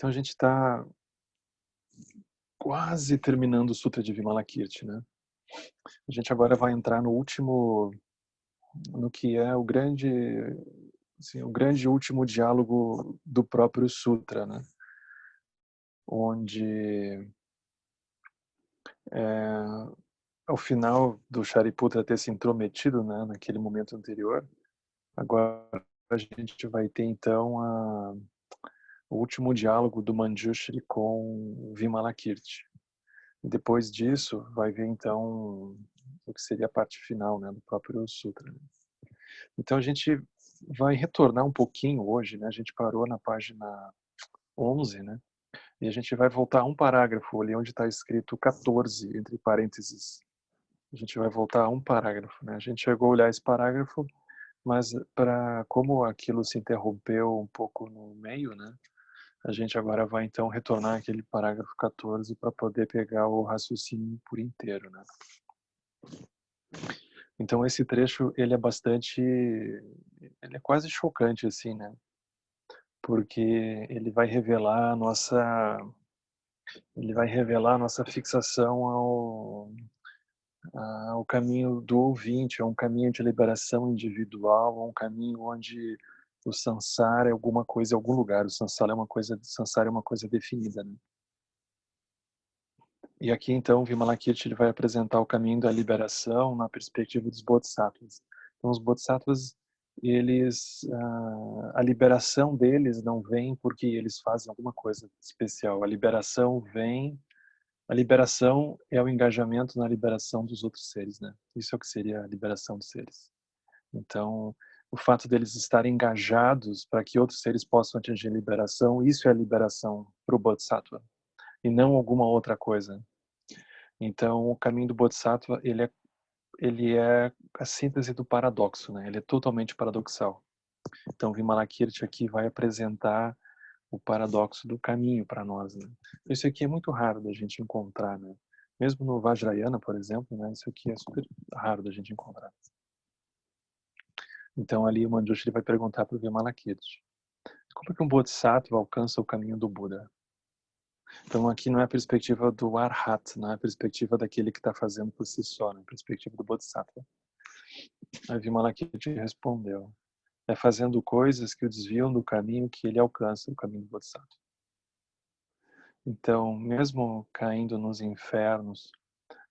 Então a gente está quase terminando o Sutra de Vimalakirti, né? A gente agora vai entrar no último, no que é o grande, assim, o grande último diálogo do próprio Sutra, né? Onde, ao final do Shariputra ter se intrometido, né, naquele momento anterior, agora a gente vai ter então o último diálogo do Manjushri com Vimalakirti. E depois disso, vai ver então o que seria a parte final, né, do próprio Sutra. Então a gente vai retornar um pouquinho hoje, né? A gente parou na página 11, né? E a gente vai voltar a um parágrafo ali onde está escrito 14, entre parênteses. A gente vai voltar a um parágrafo, né? A gente chegou a olhar esse parágrafo, mas como aquilo se interrompeu um pouco no meio, né? A gente agora vai então retornar aquele parágrafo 14 para poder pegar o raciocínio por inteiro, né? Então esse trecho, ele é bastante, ele é quase chocante assim, né? Porque ele vai revelar a nossa fixação ao caminho do ouvinte, a um caminho de liberação individual, a um caminho onde o samsara é alguma coisa em algum lugar, samsara é uma coisa definida, né? E aqui então Vimalakirti ele vai apresentar o caminho da liberação na perspectiva dos bodhisattvas. Então os bodhisattvas, a liberação deles não vem porque eles fazem alguma coisa especial. A liberação é o engajamento na liberação dos outros seres, né? Isso é o que seria a liberação dos seres. Então, o fato deles estarem engajados para que outros seres possam atingir a liberação, isso é a liberação para o bodhisattva, e não alguma outra coisa. Então, o caminho do Bodhisattva, ele é a síntese do paradoxo, né? Ele é totalmente paradoxal. Então, Vimalakirti aqui vai apresentar o paradoxo do caminho para nós, né? Isso aqui é muito raro da gente encontrar, né? Mesmo no Vajrayana, por exemplo, né? Isso aqui é super raro da gente encontrar. Então, ali o Manjushri vai perguntar para o Vimalakirti: como é que um Bodhisattva alcança o caminho do Buda? Então aqui não é a perspectiva do Arhat, não é a perspectiva daquele que está fazendo por si só, não é a perspectiva do Bodhisattva. Aí Vimalakirti respondeu: é fazendo coisas que o desviam do caminho que ele alcança, o caminho do Bodhisattva. Então, mesmo caindo nos infernos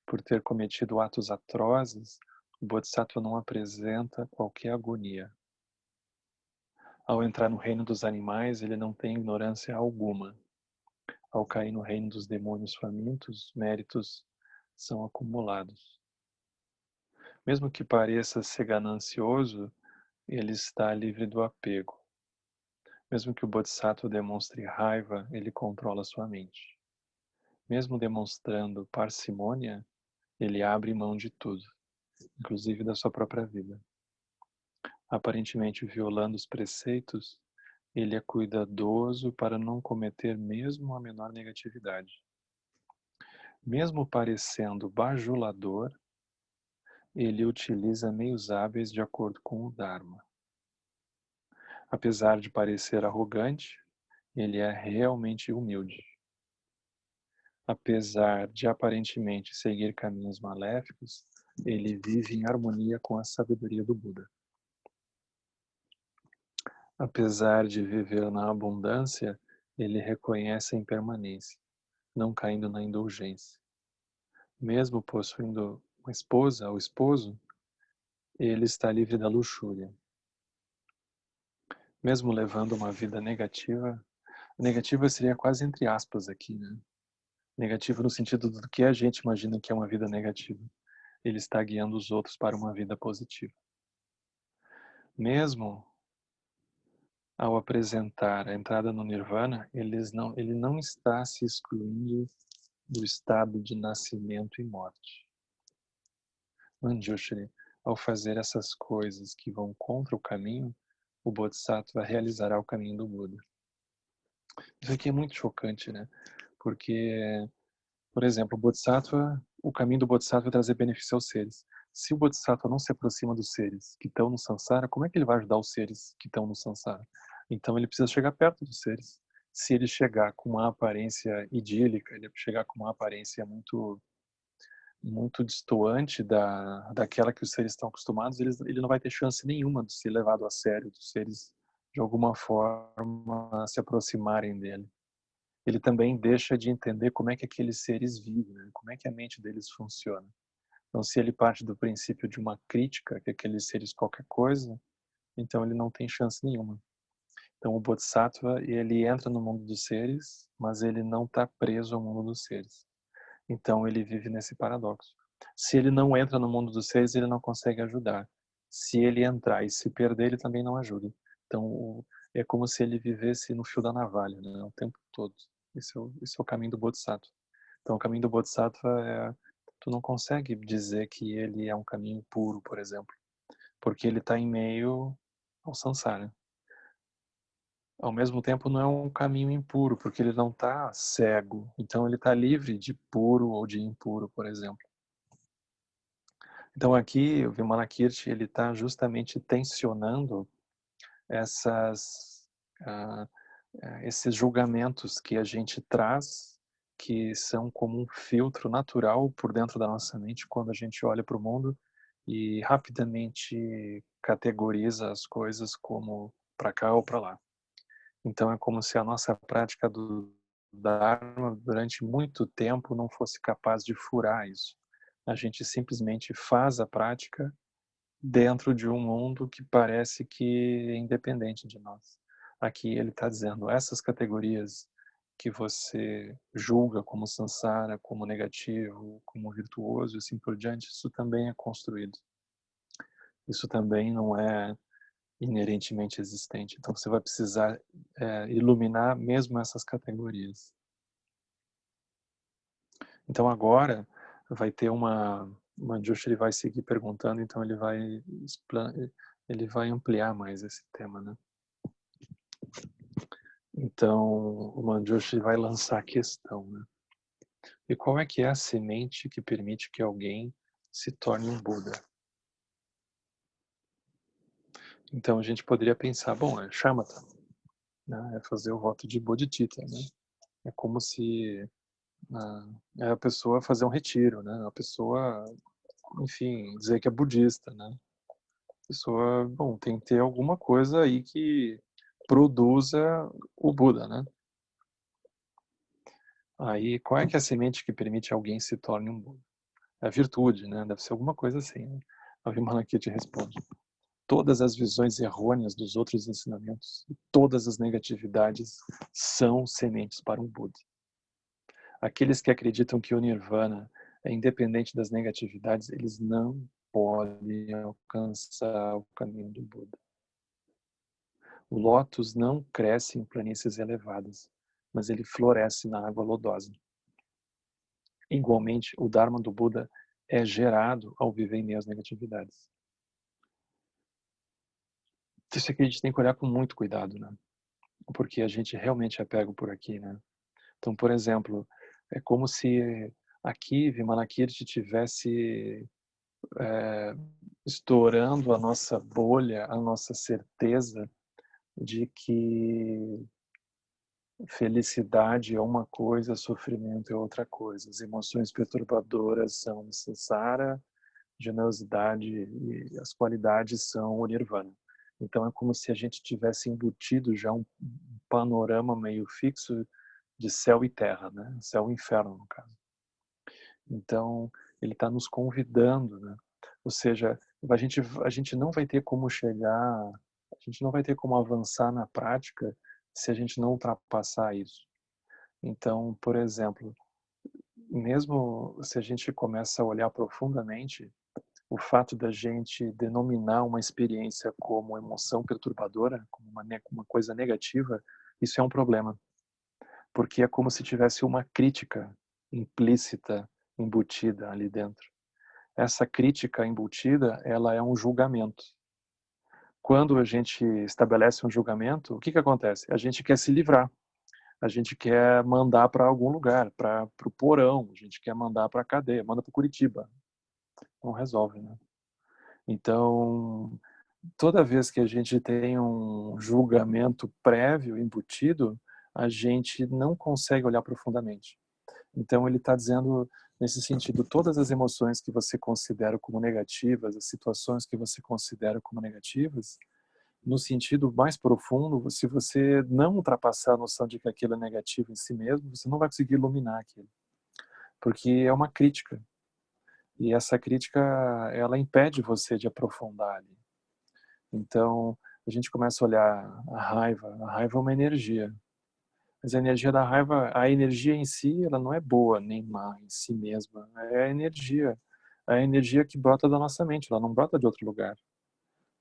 por ter cometido atos atrozes, o Bodhisattva não apresenta qualquer agonia. Ao entrar no reino dos animais, ele não tem ignorância alguma. Ao cair no reino dos demônios famintos, méritos são acumulados. Mesmo que pareça ser ganancioso, ele está livre do apego. Mesmo que o Bodhisattva demonstre raiva, ele controla sua mente. Mesmo demonstrando parcimônia, ele abre mão de tudo, inclusive da sua própria vida. Aparentemente violando os preceitos, ele é cuidadoso para não cometer mesmo a menor negatividade. Mesmo parecendo bajulador, ele utiliza meios hábeis de acordo com o Dharma. Apesar de parecer arrogante, ele é realmente humilde. Apesar de aparentemente seguir caminhos maléficos, ele vive em harmonia com a sabedoria do Buda. Apesar de viver na abundância, ele reconhece a impermanência, não caindo na indulgência. Mesmo possuindo uma esposa ou esposo, ele está livre da luxúria. Mesmo levando uma vida negativa, negativa seria quase entre aspas aqui, né? Negativa no sentido do que a gente imagina que é uma vida negativa. Ele está guiando os outros para uma vida positiva. Mesmo ao apresentar a entrada no Nirvana, ele não está se excluindo do estado de nascimento e morte. Manjushri, ao fazer essas coisas que vão contra o caminho, o Bodhisattva realizará o caminho do Buda. Isso aqui é muito chocante, né? Porque, por exemplo, o caminho do Bodhisattva é trazer benefício aos seres. Se o Bodhisattva não se aproxima dos seres que estão no Sansara, como é que ele vai ajudar os seres que estão no Sansara? Então ele precisa chegar perto dos seres. Se ele chegar com uma aparência idílica, ele chegar com uma aparência muito destoante daquela que os seres estão acostumados, ele não vai ter chance nenhuma de ser levado a sério, dos seres de alguma forma se aproximarem dele. Ele também deixa de entender como é que aqueles seres vivem, né? Como é que a mente deles funciona. Então, se ele parte do princípio de uma crítica, que aqueles seres qualquer coisa, então ele não tem chance nenhuma. Então, o Bodhisattva, ele entra no mundo dos seres, mas ele não está preso ao mundo dos seres. Então, ele vive nesse paradoxo. Se ele não entra no mundo dos seres, ele não consegue ajudar. Se ele entrar e se perder, ele também não ajuda. Então, é como se ele vivesse no fio da navalha, né, o tempo todo. Esse é o caminho do Bodhisattva. Então, o caminho do Bodhisattva tu não consegue dizer que ele é um caminho puro, por exemplo, porque ele está em meio ao samsara. Ao mesmo tempo, não é um caminho impuro, porque ele não está cego. Então, ele está livre de puro ou de impuro, por exemplo. Então, aqui, o Vimalakirti, ele está justamente tensionando essas, ah, esses julgamentos que a gente traz, que são como um filtro natural por dentro da nossa mente quando a gente olha para o mundo e rapidamente categoriza as coisas como para cá ou para lá. Então é como se a nossa prática do Dharma durante muito tempo não fosse capaz de furar isso. A gente simplesmente faz a prática dentro de um mundo que parece que é independente de nós. Aqui ele está dizendo, essas categorias que você julga como samsara, como negativo, como virtuoso e assim por diante, isso também é construído. Isso também não é inerentemente existente. Então você vai precisar iluminar mesmo essas categorias. Então agora vai ter uma Manjushri, ele vai seguir perguntando, então ele vai ampliar mais esse tema, né? Então o Manjushri vai lançar a questão, né? E qual é que é a semente que permite que alguém se torne um Buda? Então a gente poderia pensar, bom, é shamatha, né? É fazer o voto de Bodhicitta, né? É como se a pessoa fazer um retiro, né? A pessoa, enfim, dizer que é budista, né? A pessoa, bom, tem que ter alguma coisa aí que produza o Buda, né? Aí, qual é que é a semente que permite alguém se torne um Buda? É a virtude, né? Deve ser alguma coisa assim, né? A Vimalakirti responde. Todas as visões errôneas dos outros ensinamentos, todas as negatividades são sementes para um Buda. Aqueles que acreditam que o Nirvana é independente das negatividades, eles não podem alcançar o caminho do Buda. O lótus não cresce em planícies elevadas, mas ele floresce na água lodosa. Igualmente, o Dharma do Buda é gerado ao viver em meio às negatividades. Isso aqui a gente tem que olhar com muito cuidado, né? Porque a gente realmente é pego por aqui, né? Então, por exemplo, é como se aqui Vimalakirti tivesse estourando a nossa bolha, a nossa certeza de que felicidade é uma coisa, sofrimento é outra coisa. As emoções perturbadoras são samsara, generosidade e as qualidades são o nirvana. Então é como se a gente tivesse embutido já um panorama meio fixo de céu e terra, né? Céu e inferno, no caso. Então ele está nos convidando, né? Ou seja, a gente não vai ter como chegar, a gente não vai ter como avançar na prática se a gente não ultrapassar isso. Então, por exemplo, mesmo se a gente começa a olhar profundamente, o fato da gente denominar uma experiência como emoção perturbadora, como uma coisa negativa, isso é um problema. Porque é como se tivesse uma crítica implícita, embutida ali dentro. Essa crítica embutida, ela é um julgamento. Quando a gente estabelece um julgamento, o que acontece? A gente quer se livrar. A gente quer mandar para algum lugar, para o porão, a gente quer mandar para a cadeia, manda para Curitiba. Não resolve, né? Então, toda vez que a gente tem um julgamento prévio embutido, a gente não consegue olhar profundamente. Então ele está dizendo, nesse sentido, todas as emoções que você considera como negativas, as situações que você considera como negativas, no sentido mais profundo, se você não ultrapassar a noção de que aquilo é negativo em si mesmo, você não vai conseguir iluminar aquilo. Porque é uma crítica. E essa crítica, ela impede você de aprofundar ali. Então, a gente começa a olhar a raiva. A raiva é uma energia. Mas a energia da raiva, a energia em si, ela não é boa nem má em si mesma. É a energia. É a energia que brota da nossa mente, ela não brota de outro lugar.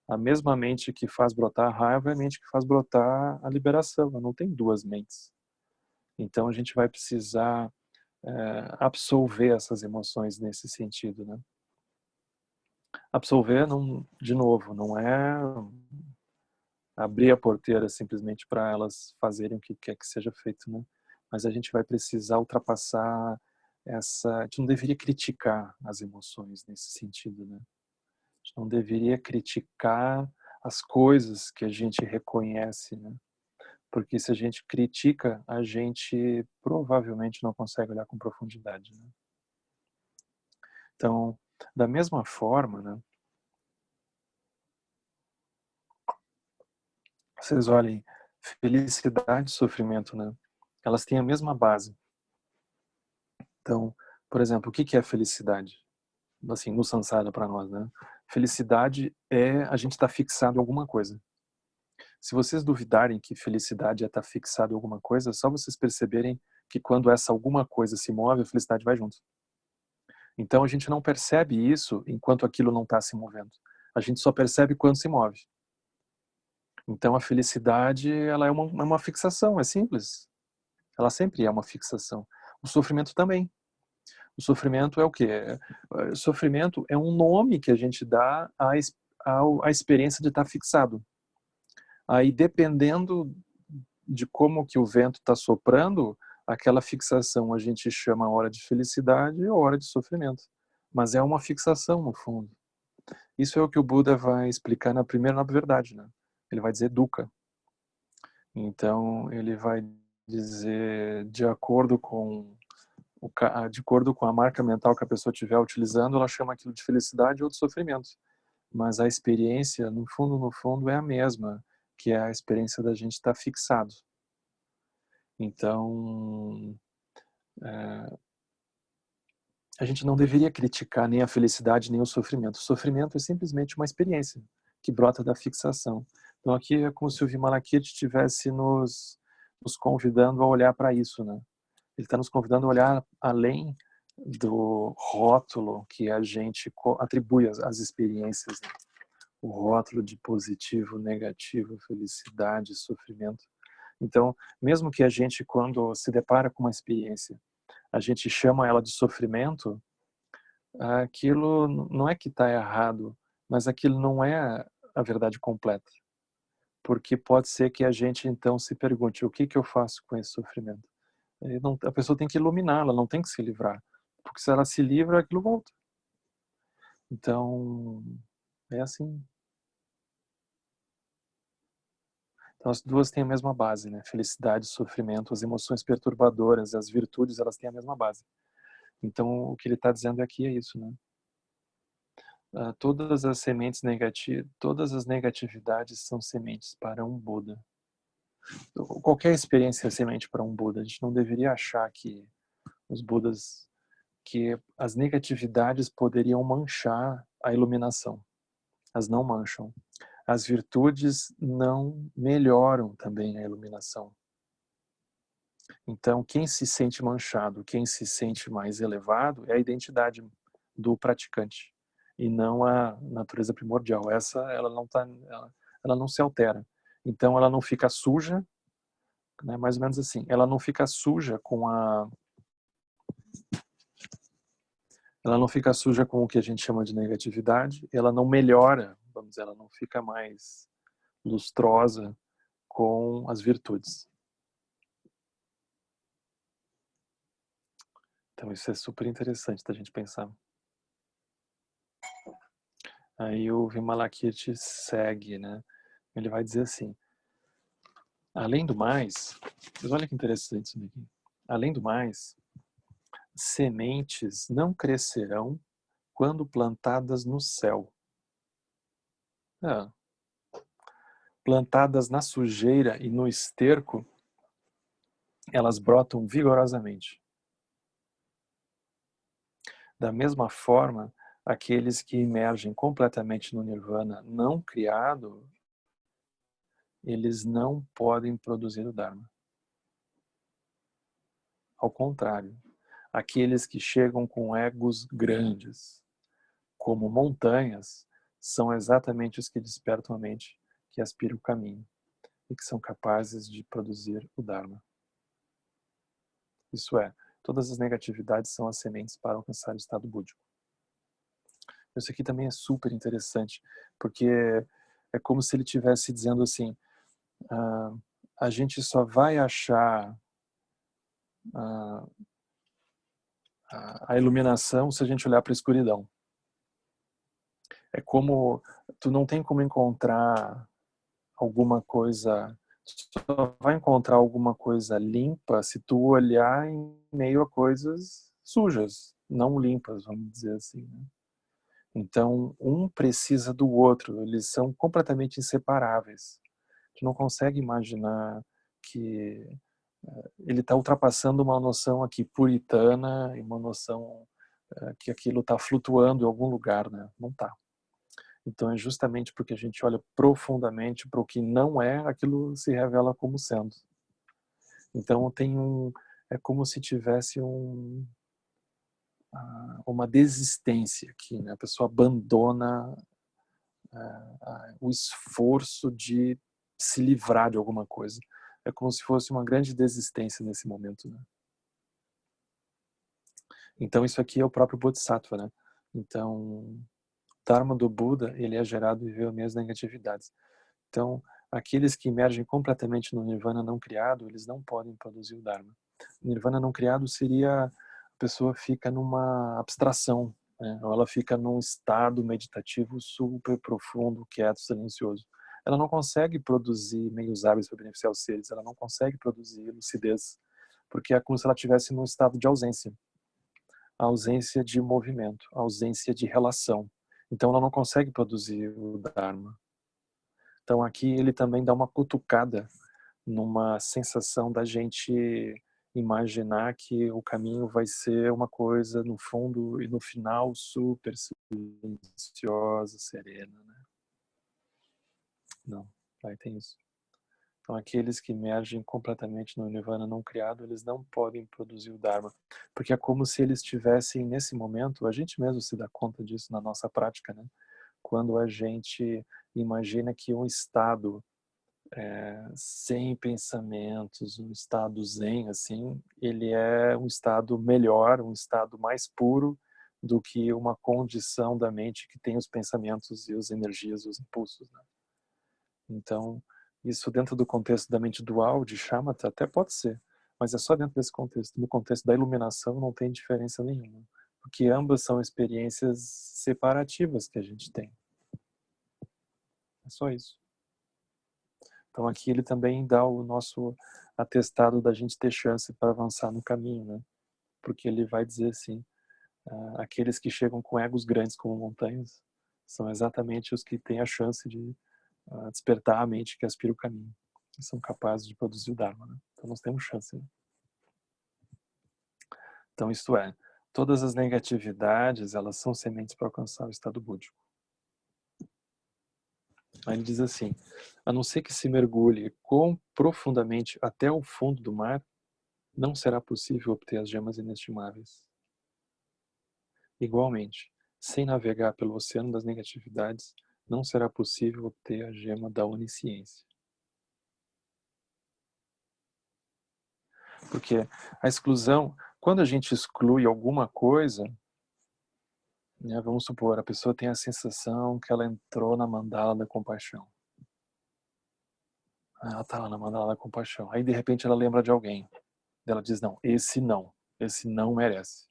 A mesma mente que faz brotar a raiva é a mente que faz brotar a liberação. Não tem duas mentes. Então a gente vai precisar absolver essas emoções nesse sentido, né? Absolver, não, de novo, não é abrir a porteira simplesmente para elas fazerem o que quer que seja feito, né? Mas a gente vai precisar ultrapassar essa... A gente não deveria criticar as emoções nesse sentido, né? A gente não deveria criticar as coisas que a gente reconhece, né? Porque se a gente critica, a gente provavelmente não consegue olhar com profundidade, né? Então, da mesma forma, né? Vocês olhem, felicidade e sofrimento, né? Elas têm a mesma base. Então, por exemplo, o que é felicidade? Assim, no Sansara para nós, né? Felicidade é a gente estar fixado em alguma coisa. Se vocês duvidarem que felicidade é estar fixado em alguma coisa, é só vocês perceberem que quando essa alguma coisa se move, a felicidade vai junto. Então a gente não percebe isso enquanto aquilo não está se movendo. A gente só percebe quando se move. Então a felicidade, ela é uma fixação, é simples. Ela sempre é uma fixação. O sofrimento também. O sofrimento é o quê? O sofrimento é um nome que a gente dá à experiência de estar fixado. Aí, dependendo de como que o vento está soprando, aquela fixação a gente chama hora de felicidade ou hora de sofrimento. Mas é uma fixação, no fundo. Isso é o que o Buda vai explicar na primeira nova verdade, né? Ele vai dizer dukkha. Então, ele vai dizer, de acordo com a marca mental que a pessoa estiver utilizando, ela chama aquilo de felicidade ou de sofrimento. Mas a experiência, no fundo, é a mesma, que é a experiência da gente estar fixado. Então, a gente não deveria criticar nem a felicidade nem o sofrimento. O sofrimento é simplesmente uma experiência que brota da fixação. Então aqui é como se o Vimalakirti estivesse nos convidando a olhar para isso, né? Ele está nos convidando a olhar além do rótulo que a gente atribui às experiências, né? O rótulo de positivo, negativo, felicidade, sofrimento. Então, mesmo que a gente, quando se depara com uma experiência, a gente chama ela de sofrimento, aquilo não é que está errado, mas aquilo não é a verdade completa. Porque pode ser que a gente então se pergunte, o que eu faço com esse sofrimento? A pessoa tem que iluminar, ela não tem que se livrar. Porque se ela se livra, aquilo volta. Então, é assim. Então as duas têm a mesma base, né? Felicidade, sofrimento, as emoções perturbadoras, as virtudes, elas têm a mesma base. Então o que ele está dizendo aqui é isso, né? Todas as sementes negativas, todas as negatividades são sementes para um Buda. Qualquer experiência é semente para um Buda. A gente não deveria achar que os Budas, que as negatividades poderiam manchar a iluminação. As não mancham. As virtudes não melhoram também a iluminação. Então, quem se sente manchado, quem se sente mais elevado, é a identidade do praticante e não a natureza primordial. Essa, ela não se altera. Então, ela não fica suja, né? Mais ou menos assim. Ela não fica suja ela não fica suja com o que a gente chama de negatividade. Ela não melhora, vamos dizer, ela não fica mais lustrosa com as virtudes. Então, isso é super interessante da gente pensar. Aí o Vimalakirti segue, né? Ele vai dizer assim: Além do mais, mas olha que interessante isso daqui. Além do mais, sementes não crescerão quando plantadas no céu. Ah, plantadas na sujeira e no esterco, elas brotam vigorosamente. Da mesma forma, aqueles que emergem completamente no nirvana não criado, eles não podem produzir o Dharma. Ao contrário, aqueles que chegam com egos grandes, como montanhas, são exatamente os que despertam a mente, que aspiram o caminho e que são capazes de produzir o Dharma. Isso é, todas as negatividades são as sementes para alcançar o estado búdico. Isso aqui também é super interessante, porque é como se ele estivesse dizendo assim, a gente só vai achar a iluminação se a gente olhar para a escuridão. É como, tu não tem como encontrar alguma coisa, só vai encontrar alguma coisa limpa se tu olhar em meio a coisas sujas, não limpas, vamos dizer assim, né? Então, um precisa do outro, eles são completamente inseparáveis. Tu não consegue imaginar que ele está ultrapassando uma noção aqui puritana e uma noção que aquilo está flutuando em algum lugar, né? Não está. Então é justamente porque a gente olha profundamente para o que não é, aquilo se revela como sendo. Então é como se tivesse uma desistência aqui, né? A pessoa abandona o esforço de se livrar de alguma coisa. É como se fosse uma grande desistência nesse momento, né? Então isso aqui é o próprio Bodhisattva, né? Então, o Dharma do Buda, ele é gerado e vê as negatividades. Então, aqueles que emergem completamente no Nirvana não criado, eles não podem produzir o Dharma. O Nirvana não criado seria a pessoa fica numa abstração, né? Ou ela fica num estado meditativo super profundo, quieto, silencioso. Ela não consegue produzir meios hábeis para beneficiar os seres, ela não consegue produzir lucidez, porque é como se ela estivesse num estado de ausência. A ausência de movimento, a ausência de relação. Então ela não consegue produzir o Dharma. Então aqui ele também dá uma cutucada numa sensação da gente imaginar que o caminho vai ser uma coisa no fundo e no final super silenciosa, serena, né? Não, aí tem isso. Então aqueles que emergem completamente no Nirvana não criado, eles não podem produzir o Dharma, porque é como se eles estivessem nesse momento, a gente mesmo se dá conta disso na nossa prática, né? Quando a gente imagina que um estado sem pensamentos, um estado zen, assim, ele é um estado melhor, um estado mais puro do que uma condição da mente que tem os pensamentos e as energias, os impulsos, né? Então, isso dentro do contexto da mente dual, de shamatha, até pode ser, mas é só dentro desse contexto. No contexto da iluminação não tem diferença nenhuma, porque ambas são experiências separativas que a gente tem. É só isso. Então aqui ele também dá o nosso atestado da gente ter chance para avançar no caminho, né? Porque ele vai dizer assim, aqueles que chegam com egos grandes como montanhas são exatamente os que têm a chance de despertar a mente que aspira o caminho. E são capazes de produzir o Dharma, né? Então nós temos chance, né? Então isto é, todas as negatividades, elas são sementes para alcançar o estado búdico. Aí ele diz assim, a não ser que se mergulhe profundamente até o fundo do mar, não será possível obter as gemas inestimáveis. Igualmente, sem navegar pelo oceano das negatividades, não será possível obter a gema da onisciência. Porque a exclusão, quando a gente exclui alguma coisa, né, vamos supor, a pessoa tem a sensação que ela entrou na mandala da compaixão. Ela está lá na mandala da compaixão. Aí, de repente, ela lembra de alguém. Ela diz, não, esse não merece.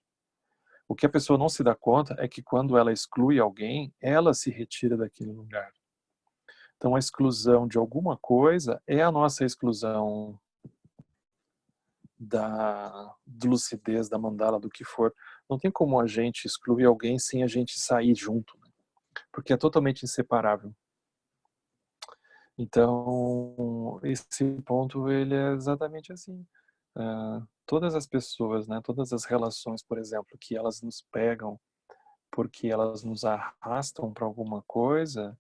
O que a pessoa não se dá conta é que quando ela exclui alguém, ela se retira daquele lugar. Então, a exclusão de alguma coisa é a nossa exclusão da lucidez, da mandala, do que for. Não tem como a gente excluir alguém sem a gente sair junto, né? Porque é totalmente inseparável. Então, esse ponto, ele é exatamente assim. Todas as pessoas, né, todas as relações, por exemplo, que elas nos pegam porque elas nos arrastam para alguma coisa,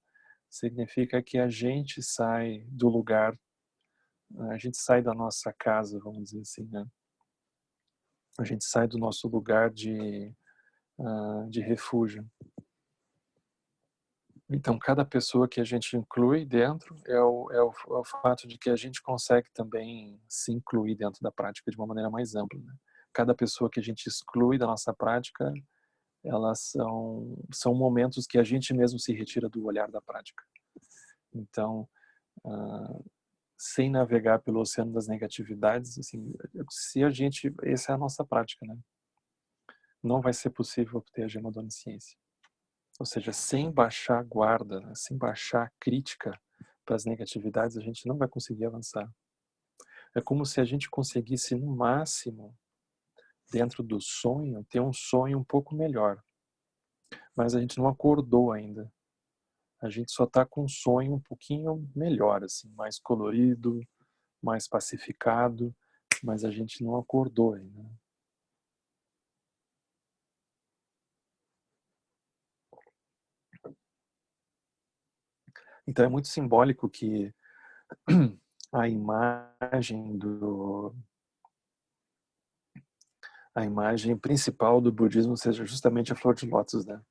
significa que a gente sai do lugar, a gente sai da nossa casa, vamos dizer assim, né? A gente sai do nosso lugar de refúgio. Então, cada pessoa que a gente inclui dentro é o fato de que a gente consegue também se incluir dentro da prática de uma maneira mais ampla, né? Cada pessoa que a gente exclui da nossa prática, elas são momentos que a gente mesmo se retira do olhar da prática. Então, sem navegar pelo oceano das negatividades, assim, se a gente, essa é a nossa prática, né? Não vai ser possível obter a gema da onisciência. Ou seja, sem baixar a guarda, né? Sem baixar a crítica para as negatividades, a gente não vai conseguir avançar. É como se a gente conseguisse, no máximo, dentro do sonho, ter um sonho um pouco melhor. Mas a gente não acordou ainda. A gente só está com um sonho um pouquinho melhor, assim, mais colorido, mais pacificado, mas a gente não acordou ainda. Então é muito simbólico que a imagem principal do budismo seja justamente a flor de lótus, né?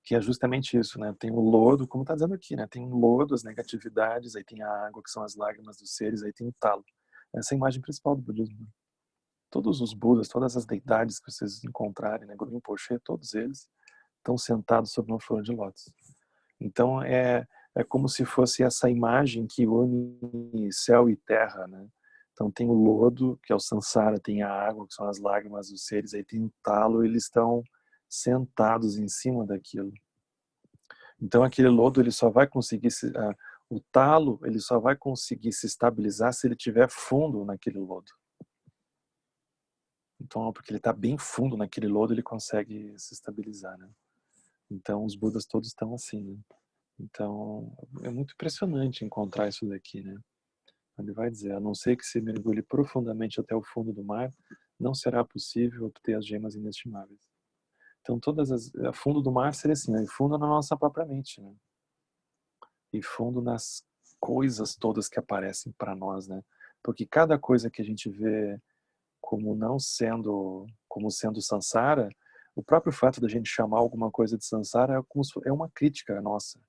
Que é justamente isso, né? Tem o lodo, como está dizendo aqui, né? Tem o lodo, as negatividades, aí tem a água, que são as lágrimas dos seres, aí tem o talo. Essa é a imagem principal do budismo. Todos os Budas, todas as deidades que vocês encontrarem, né? Guru Rinpoche, todos eles estão sentados sobre uma flor de lótus. Então é como se fosse essa imagem que une céu e terra, né? Então tem o lodo, que é o samsara, tem a água, que são as lágrimas dos seres, aí tem o talo, eles estão sentados em cima daquilo. Então aquele lodo ele só vai conseguir o talo ele só vai conseguir se estabilizar se ele tiver fundo naquele lodo. Então porque ele está bem fundo naquele lodo ele consegue se estabilizar, né? Então os Budas todos estão assim, né? Então é muito impressionante encontrar isso daqui, né? Ele vai dizer, a não ser que se mergulhe profundamente até o fundo do mar, não será possível obter as gemas inestimáveis. Então a fundo do mar seria assim, né? E fundo na nossa própria mente, né? E fundo nas coisas todas que aparecem para nós, né? Porque cada coisa que a gente vê como não sendo, como sendo samsara, o próprio fato da gente chamar alguma coisa de samsara é, como é uma crítica nossa.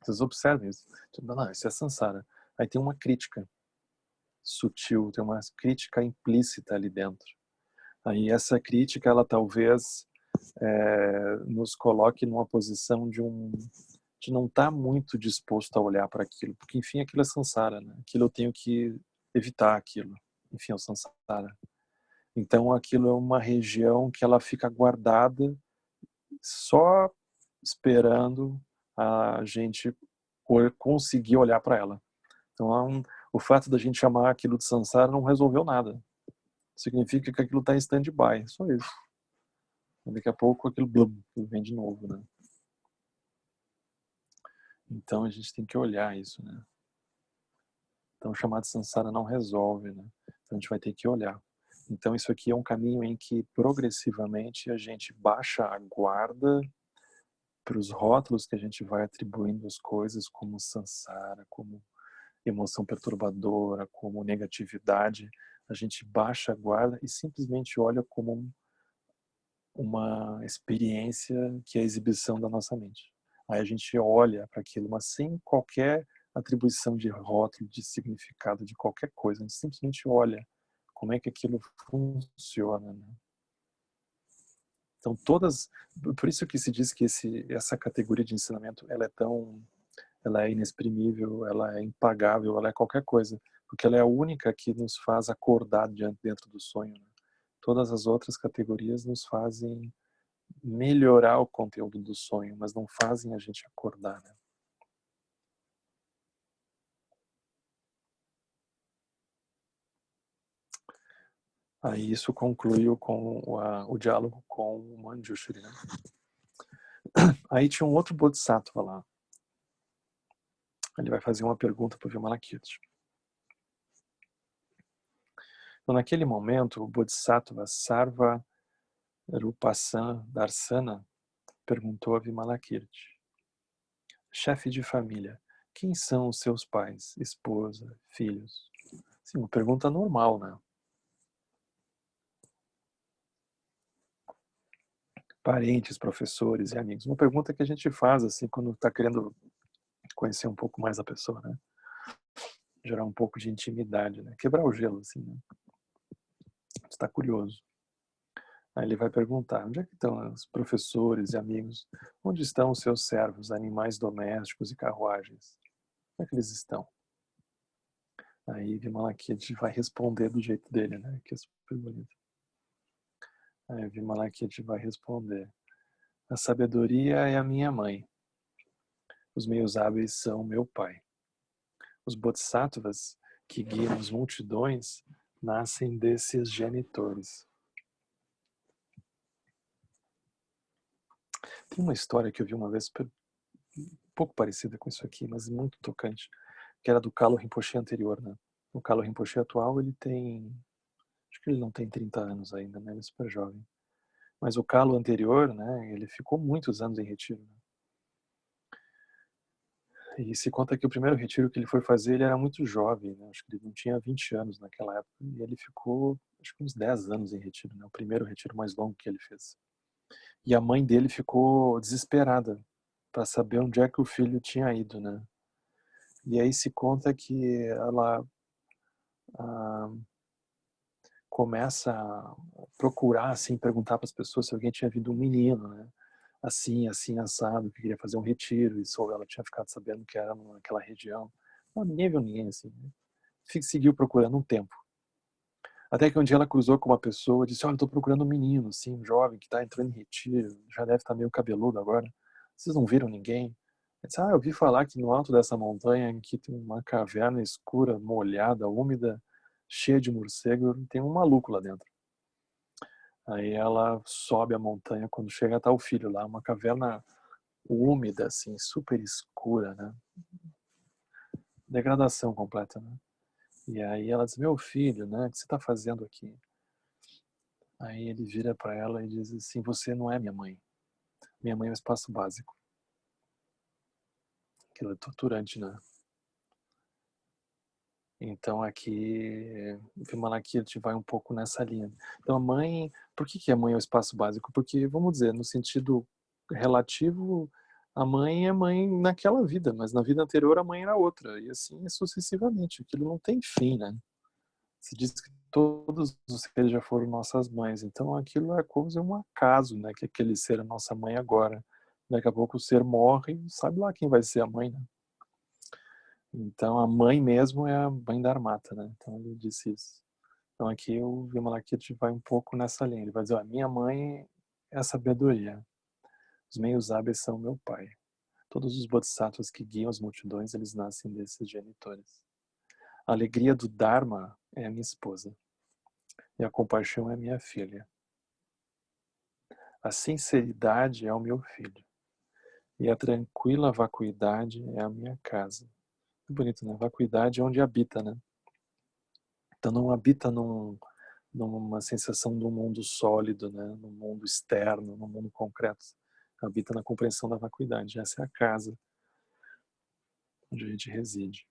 Vocês observem isso. Tipo, não, isso é samsara. Aí tem uma crítica sutil, tem uma crítica implícita ali dentro. Aí essa crítica, ela talvez nos coloque numa posição de não estar muito disposto a olhar para aquilo, porque enfim aquilo é samsara, né? Aquilo eu tenho que evitar aquilo, enfim é o samsara. Então aquilo é uma região que ela fica guardada só esperando a gente conseguir olhar para ela. Então o fato da gente chamar aquilo de samsara não resolveu nada. Significa que aquilo está em stand-by, só isso. Daqui a pouco aquilo blum, vem de novo, né? Então a gente tem que olhar isso, né? Então o chamado samsara não resolve, né? Então a gente vai ter que olhar. Então isso aqui é um caminho em que progressivamente a gente baixa a guarda para os rótulos que a gente vai atribuindo às coisas como samsara, como emoção perturbadora, como negatividade. A gente baixa a guarda e simplesmente olha como uma experiência que é a exibição da nossa mente. Aí a gente olha para aquilo, mas sem qualquer atribuição de rótulo, de significado, de qualquer coisa. A gente simplesmente olha como é que aquilo funciona, né? Então por isso que se diz que essa categoria de ensinamento, ela é inexprimível, ela é impagável, ela é qualquer coisa, porque ela é a única que nos faz acordar dentro do sonho, né? Todas as outras categorias nos fazem melhorar o conteúdo do sonho, mas não fazem a gente acordar, né? Aí isso concluiu com o diálogo com o Manjushri, né? Aí tinha um outro Bodhisattva lá. Ele vai fazer uma pergunta para o Vimalakirti. Então, naquele momento, o Bodhisattva Sarva Darsana perguntou a Vimalakirti: chefe de família, quem são os seus pais, esposa, filhos? Sim, uma pergunta normal, né? Parentes, professores e amigos. Uma pergunta que a gente faz assim quando está querendo conhecer um pouco mais a pessoa, né? Gerar um pouco de intimidade, né? Quebrar o gelo, assim, né? Você está curioso. Aí ele vai perguntar: onde é que estão os professores e amigos? Onde estão os seus servos, animais domésticos e carruagens? Como é que eles estão? Aí Vimalakirti vai responder do jeito dele, né? Que é super bonito. Aí Vimalakirti vai responder: a sabedoria é a minha mãe. Os meios hábeis são meu pai. Os bodhisattvas que guiam as multidões nascem desses genitores. Tem uma história que eu vi uma vez um pouco parecida com isso aqui, mas muito tocante, que era do Kalo Rinpoche anterior, né? O Kalo Rinpoche atual, ele tem, acho que ele não tem 30 anos ainda, né? Ele é super jovem. Mas o Kalo anterior, né, ele ficou muitos anos em retiro, né? E se conta que o primeiro retiro que ele foi fazer, ele era muito jovem, né? Acho que ele não tinha 20 anos naquela época. E ele ficou, acho que uns 10 anos em retiro, né? O primeiro retiro mais longo que ele fez. E a mãe dele ficou desesperada para saber onde é que o filho tinha ido, né? E aí se conta que ela ah, começa a procurar, assim, perguntar para as pessoas se alguém tinha visto um menino, né? Assim, assim, assado, que queria fazer um retiro, e só ela tinha ficado sabendo que era naquela região. Não, ninguém viu ninguém, assim. Né? Seguiu procurando um tempo. Até que um dia ela cruzou com uma pessoa e disse: olha, estou procurando um menino, assim, um jovem que está entrando em retiro, já deve estar meio cabeludo agora. Vocês não viram ninguém? Ela disse: eu ouvi falar que no alto dessa montanha, que tem uma caverna escura, molhada, úmida, cheia de morcego, tem um maluco lá dentro. Aí ela sobe a montanha, quando chega tá o filho lá, uma caverna úmida, assim, super escura, né? Degradação completa, né? E aí ela diz: meu filho, né? O que você está fazendo aqui? Aí ele vira para ela e diz assim: você não é minha mãe. Minha mãe é o espaço básico. Aquilo é torturante, né? Então aqui o Vimalakirti vai um pouco nessa linha. Então a mãe, por que a mãe é o espaço básico? Porque, vamos dizer, no sentido relativo, a mãe é mãe naquela vida, mas na vida anterior a mãe era outra, e assim sucessivamente. Aquilo não tem fim, né? Se diz que todos os seres já foram nossas mães, então aquilo é como um acaso, né? Que aquele ser é nossa mãe agora. Daqui a pouco o ser morre, sabe lá quem vai ser a mãe, né? Então a mãe mesmo é a mãe da Armata, né? Então ele disse isso. Então aqui o Vimalakirti vai um pouco nessa linha. Ele vai dizer: minha mãe é a sabedoria. Os meios hábeis são meu pai. Todos os bodhisattvas que guiam as multidões, eles nascem desses genitores. A alegria do Dharma é a minha esposa. E a compaixão é minha filha. A sinceridade é o meu filho. E a tranquila vacuidade é a minha casa. Que bonito, né? Vacuidade é onde habita, né? Então não habita numa sensação de um mundo sólido, né? Num mundo externo, num mundo concreto. Habita na compreensão da vacuidade. Essa é a casa onde a gente reside.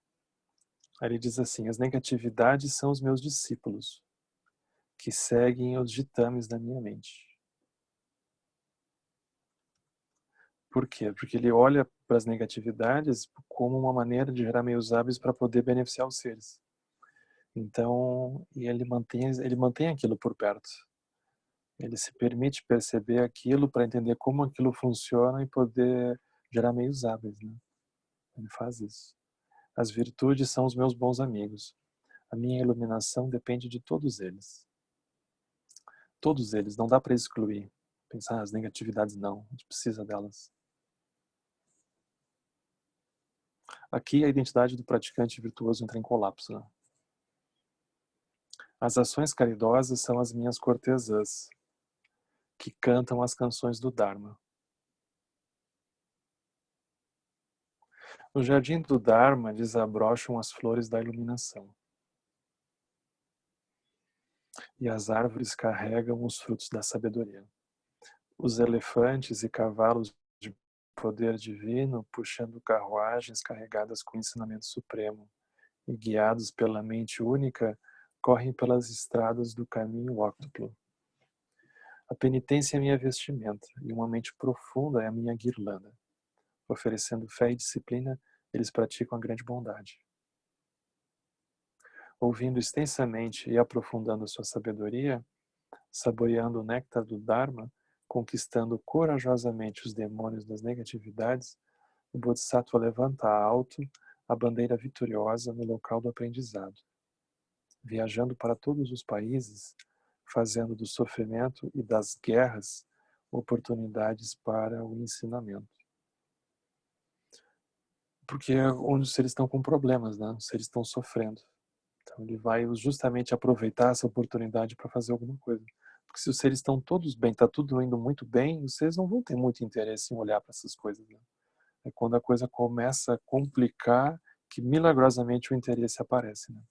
Aí ele diz assim: as negatividades são os meus discípulos, que seguem os ditames da minha mente. Por quê? Porque ele olha para as negatividades como uma maneira de gerar meios hábeis para poder beneficiar os seres. Então, e ele mantém aquilo por perto. Ele se permite perceber aquilo para entender como aquilo funciona e poder gerar meios hábeis, né? Ele faz isso. As virtudes são os meus bons amigos. A minha iluminação depende de todos eles. Todos eles, não dá para excluir. Pensar as negatividades não, a gente precisa delas. Aqui a identidade do praticante virtuoso entra em colapso, né? As ações caridosas são as minhas cortesãs, que cantam as canções do Dharma. No jardim do Dharma desabrocham as flores da iluminação. E as árvores carregam os frutos da sabedoria. Os elefantes e cavalos de poder divino puxando carruagens carregadas com o ensinamento supremo e guiados pela mente única correm pelas estradas do caminho óctuplo. A penitência é minha vestimenta e uma mente profunda é a minha guirlanda. Oferecendo fé e disciplina, eles praticam a grande bondade. Ouvindo extensamente e aprofundando sua sabedoria, saboreando o néctar do Dharma, conquistando corajosamente os demônios das negatividades, o Bodhisattva levanta alto a bandeira vitoriosa no local do aprendizado, viajando para todos os países, fazendo do sofrimento e das guerras oportunidades para o ensinamento. Porque é onde os seres estão com problemas, né? Os seres estão sofrendo. Então ele vai justamente aproveitar essa oportunidade para fazer alguma coisa. Porque se os seres estão todos bem, está tudo indo muito bem, os seres não vão ter muito interesse em olhar para essas coisas. Né? É quando a coisa começa a complicar que milagrosamente o interesse aparece. Né?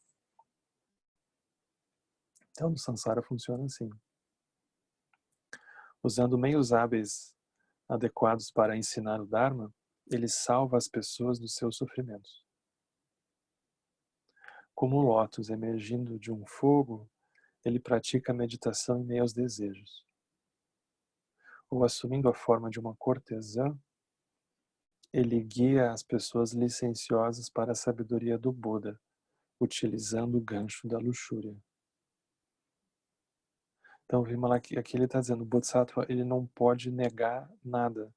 Então no Sansara funciona assim. Usando meios hábeis adequados para ensinar o Dharma, ele salva as pessoas dos seus sofrimentos. Como o lótus emergindo de um fogo, ele pratica a meditação em meio aos desejos. Ou assumindo a forma de uma cortesã, ele guia as pessoas licenciosas para a sabedoria do Buda, utilizando o gancho da luxúria. Então, Vimala, aqui ele está dizendo, o Bodhisattva ele não pode negar nada,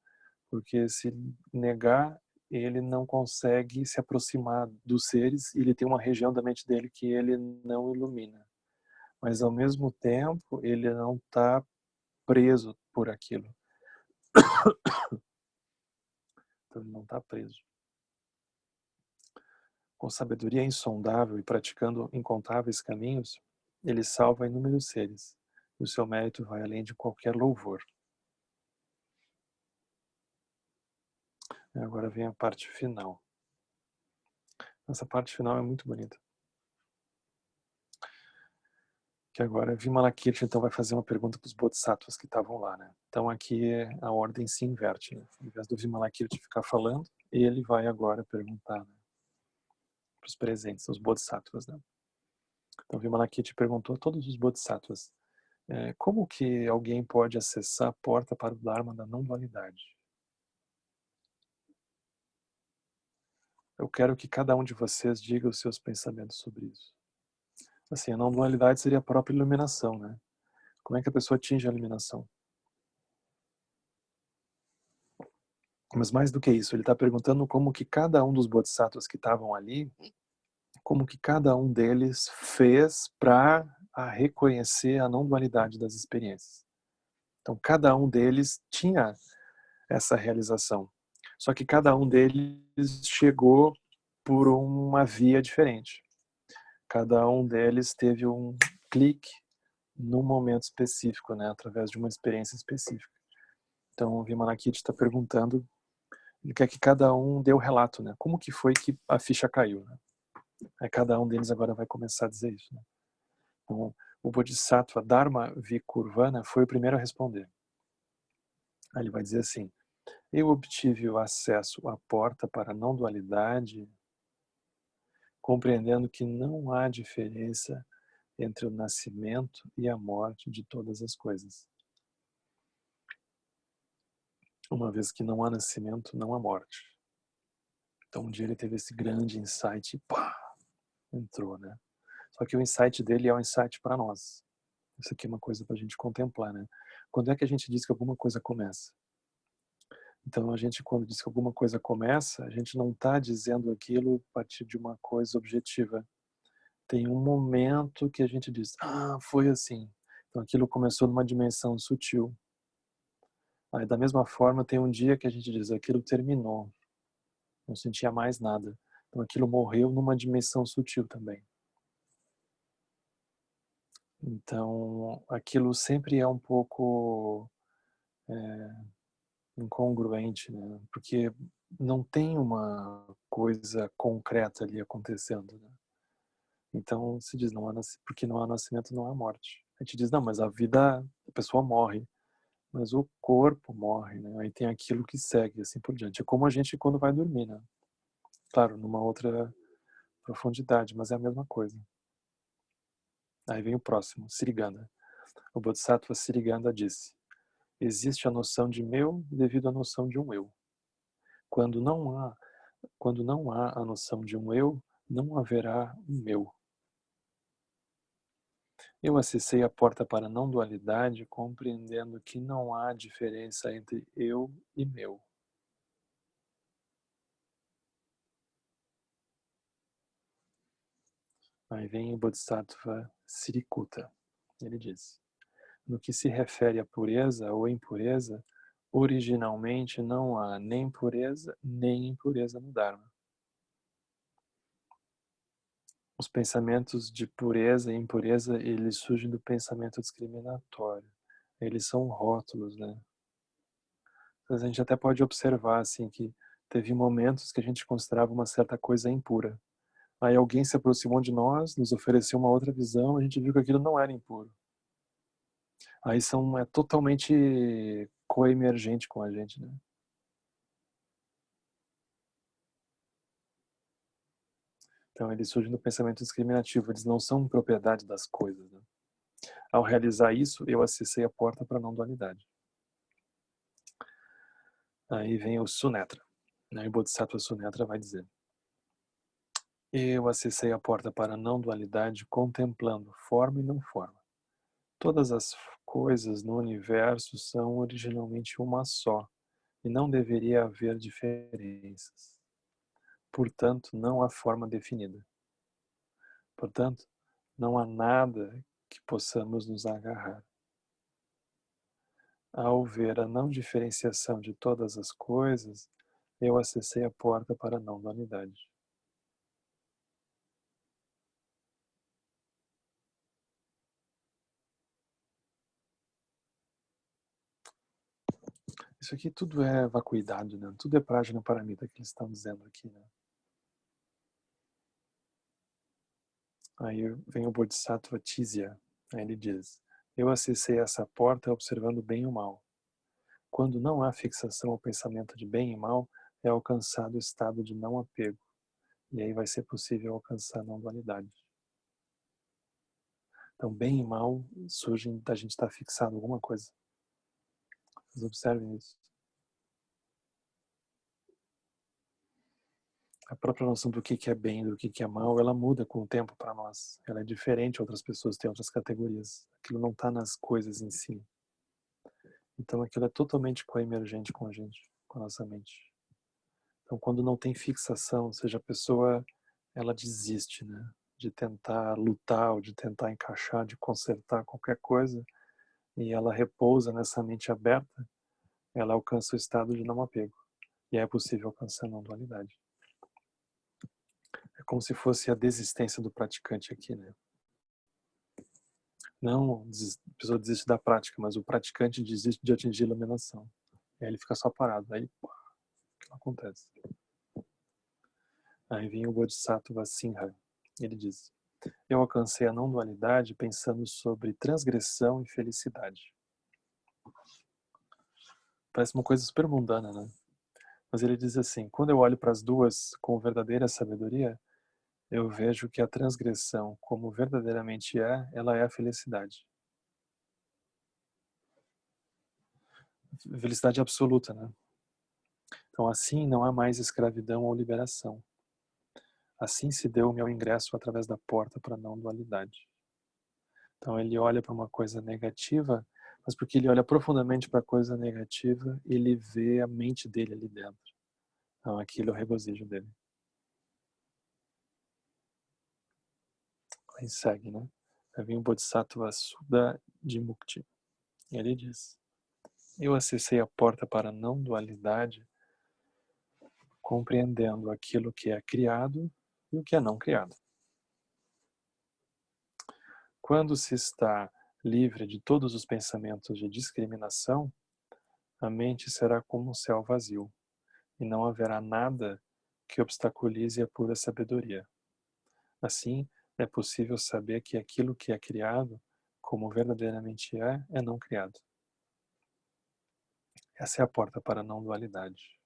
porque se negar, ele não consegue se aproximar dos seres, e ele tem uma região da mente dele que ele não ilumina. Mas, ao mesmo tempo, ele não está preso por aquilo. Então, ele não está preso. Com sabedoria insondável e praticando incontáveis caminhos, ele salva inúmeros seres. E o seu mérito vai além de qualquer louvor. E agora vem a parte final. Essa parte final é muito bonita. Que agora Vimalakirti então vai fazer uma pergunta para os bodhisattvas que estavam lá, né? Então aqui a ordem se inverte, né? Ao invés do Vimalakirti ficar falando, ele vai agora perguntar, né? Para os presentes, os bodhisattvas, né? Então Vimalakirti perguntou a todos os bodhisattvas: como que alguém pode acessar a porta para o Dharma da não-dualidade? Eu quero que cada um de vocês diga os seus pensamentos sobre isso. Assim, a não-dualidade seria a própria iluminação, né? Como é que a pessoa atinge a iluminação? Mas mais do que isso, ele está perguntando como que cada um dos bodhisattvas que estavam ali, como que cada um deles fez para reconhecer a não-dualidade das experiências. Então, cada um deles tinha essa realização. Só que cada um deles chegou por uma via diferente. Cada um deles teve um clique num momento específico, né, através de uma experiência específica. Então, o Vimalakirti está perguntando, ele quer que cada um dê o relato, né, como que foi que a ficha caiu. Né? Aí cada um deles agora vai começar a dizer isso. Né? Então, o Bodhisattva Dharma Vikurvana foi o primeiro a responder. Aí ele vai dizer assim: eu obtive o acesso à porta para a não-dualidade, compreendendo que não há diferença entre o nascimento e a morte de todas as coisas. Uma vez que não há nascimento, não há morte. Então um dia ele teve esse grande insight e pá, entrou, né? Só que o insight dele é um insight para nós. Isso aqui é uma coisa para a gente contemplar, né? Quando é que a gente diz que alguma coisa começa? Então a gente, quando diz que alguma coisa começa, a gente não está dizendo aquilo a partir de uma coisa objetiva. Tem um momento que a gente diz, foi assim. Então aquilo começou numa dimensão sutil. Aí da mesma forma tem um dia que a gente diz, aquilo terminou. Não sentia mais nada. Então aquilo morreu numa dimensão sutil também. Então, aquilo sempre é um pouco incongruente, né? Porque não tem uma coisa concreta ali acontecendo, né? Então se diz, não há porque não há nascimento, não há morte. A gente diz, não, mas a vida, a pessoa morre, mas o corpo morre, né? Aí tem aquilo que segue, assim por diante. É como a gente quando vai dormir, né? Claro, numa outra profundidade, mas é a mesma coisa. Aí vem o próximo, Siriganda. O Bodhisattva Siriganda disse: existe a noção de meu devido à noção de um eu. Quando não há, quando não há a noção de um eu, não haverá um meu. Eu acessei a porta para a não-dualidade, compreendendo que não há diferença entre eu e meu. Aí vem o Bodhisattva Sirikuta. Ele diz: no que se refere à pureza ou impureza, originalmente não há nem pureza nem impureza no Dharma. Os pensamentos de pureza e impureza, eles surgem do pensamento discriminatório. Eles são rótulos, né? Mas a gente até pode observar assim que teve momentos que a gente considerava uma certa coisa impura. Aí alguém se aproximou de nós, nos ofereceu uma outra visão, a gente viu que aquilo não era impuro. Aí é totalmente coemergente com a gente, né? Então eles surgem do pensamento discriminativo, eles não são propriedade das coisas, né? Ao realizar isso, eu acessei a porta para a não-dualidade. Aí vem o Sunetra. Aí o Bodhisattva Sunetra vai dizer: eu acessei a porta para a não-dualidade contemplando forma e não forma. Todas as coisas no universo são originalmente uma só, e não deveria haver diferenças. Portanto, não há forma definida. Portanto, não há nada que possamos nos agarrar. Ao ver a não diferenciação de todas as coisas, eu acessei a porta para a não-dualidade. Isso aqui tudo é vacuidade, né? Tudo é Prajna Paramita que eles estão dizendo aqui, né? Aí vem o Bodhisattva Tizya. Aí ele diz: eu acessei essa porta observando o bem e o mal. Quando não há fixação ao pensamento de bem e mal, é alcançado o estado de não apego. E aí vai ser possível alcançar a não-dualidade. Então, bem e mal surgem da gente estar fixado em alguma coisa. Vocês observem isso. A própria noção do que é bem e do que é mal, ela muda com o tempo para nós. Ela é diferente, outras pessoas têm outras categorias. Aquilo não está nas coisas em si. Então aquilo é totalmente coemergente com a gente, com a nossa mente. Então quando não tem fixação, ou seja, a pessoa ela desiste, né, de tentar lutar ou de tentar encaixar, de consertar qualquer coisa, e ela repousa nessa mente aberta, ela alcança o estado de não apego. E é possível alcançar a não dualidade. É como se fosse a desistência do praticante aqui, né? Não, a pessoa desiste da prática, mas o praticante desiste de atingir a iluminação. E aí ele fica só parado. Aí, pô, o que acontece? Aí vem o Bodhisattva Sinha. Ele diz: eu alcancei a não-dualidade pensando sobre transgressão e felicidade. Parece uma coisa super mundana, né? Mas ele diz assim: quando eu olho para as duas com verdadeira sabedoria, eu vejo que a transgressão, como verdadeiramente é, ela é a felicidade. Felicidade absoluta, né? Então assim não há mais escravidão ou liberação. Assim se deu o meu ingresso através da porta para a não-dualidade. Então ele olha para uma coisa negativa, mas porque ele olha profundamente para a coisa negativa, ele vê a mente dele ali dentro. Então aquilo é o regozijo dele. Aí segue, né? Aí vem o Bodhisattva Sudha de Mukti. Ele diz: eu acessei a porta para a não-dualidade compreendendo aquilo que é criado e o que é não criado. quando se está livre de todos os pensamentos de discriminação, a mente será como um céu vazio, e não haverá nada que obstaculize a pura sabedoria. Assim, é possível saber que aquilo que é criado, como verdadeiramente é não criado. Essa é a porta para a não dualidade.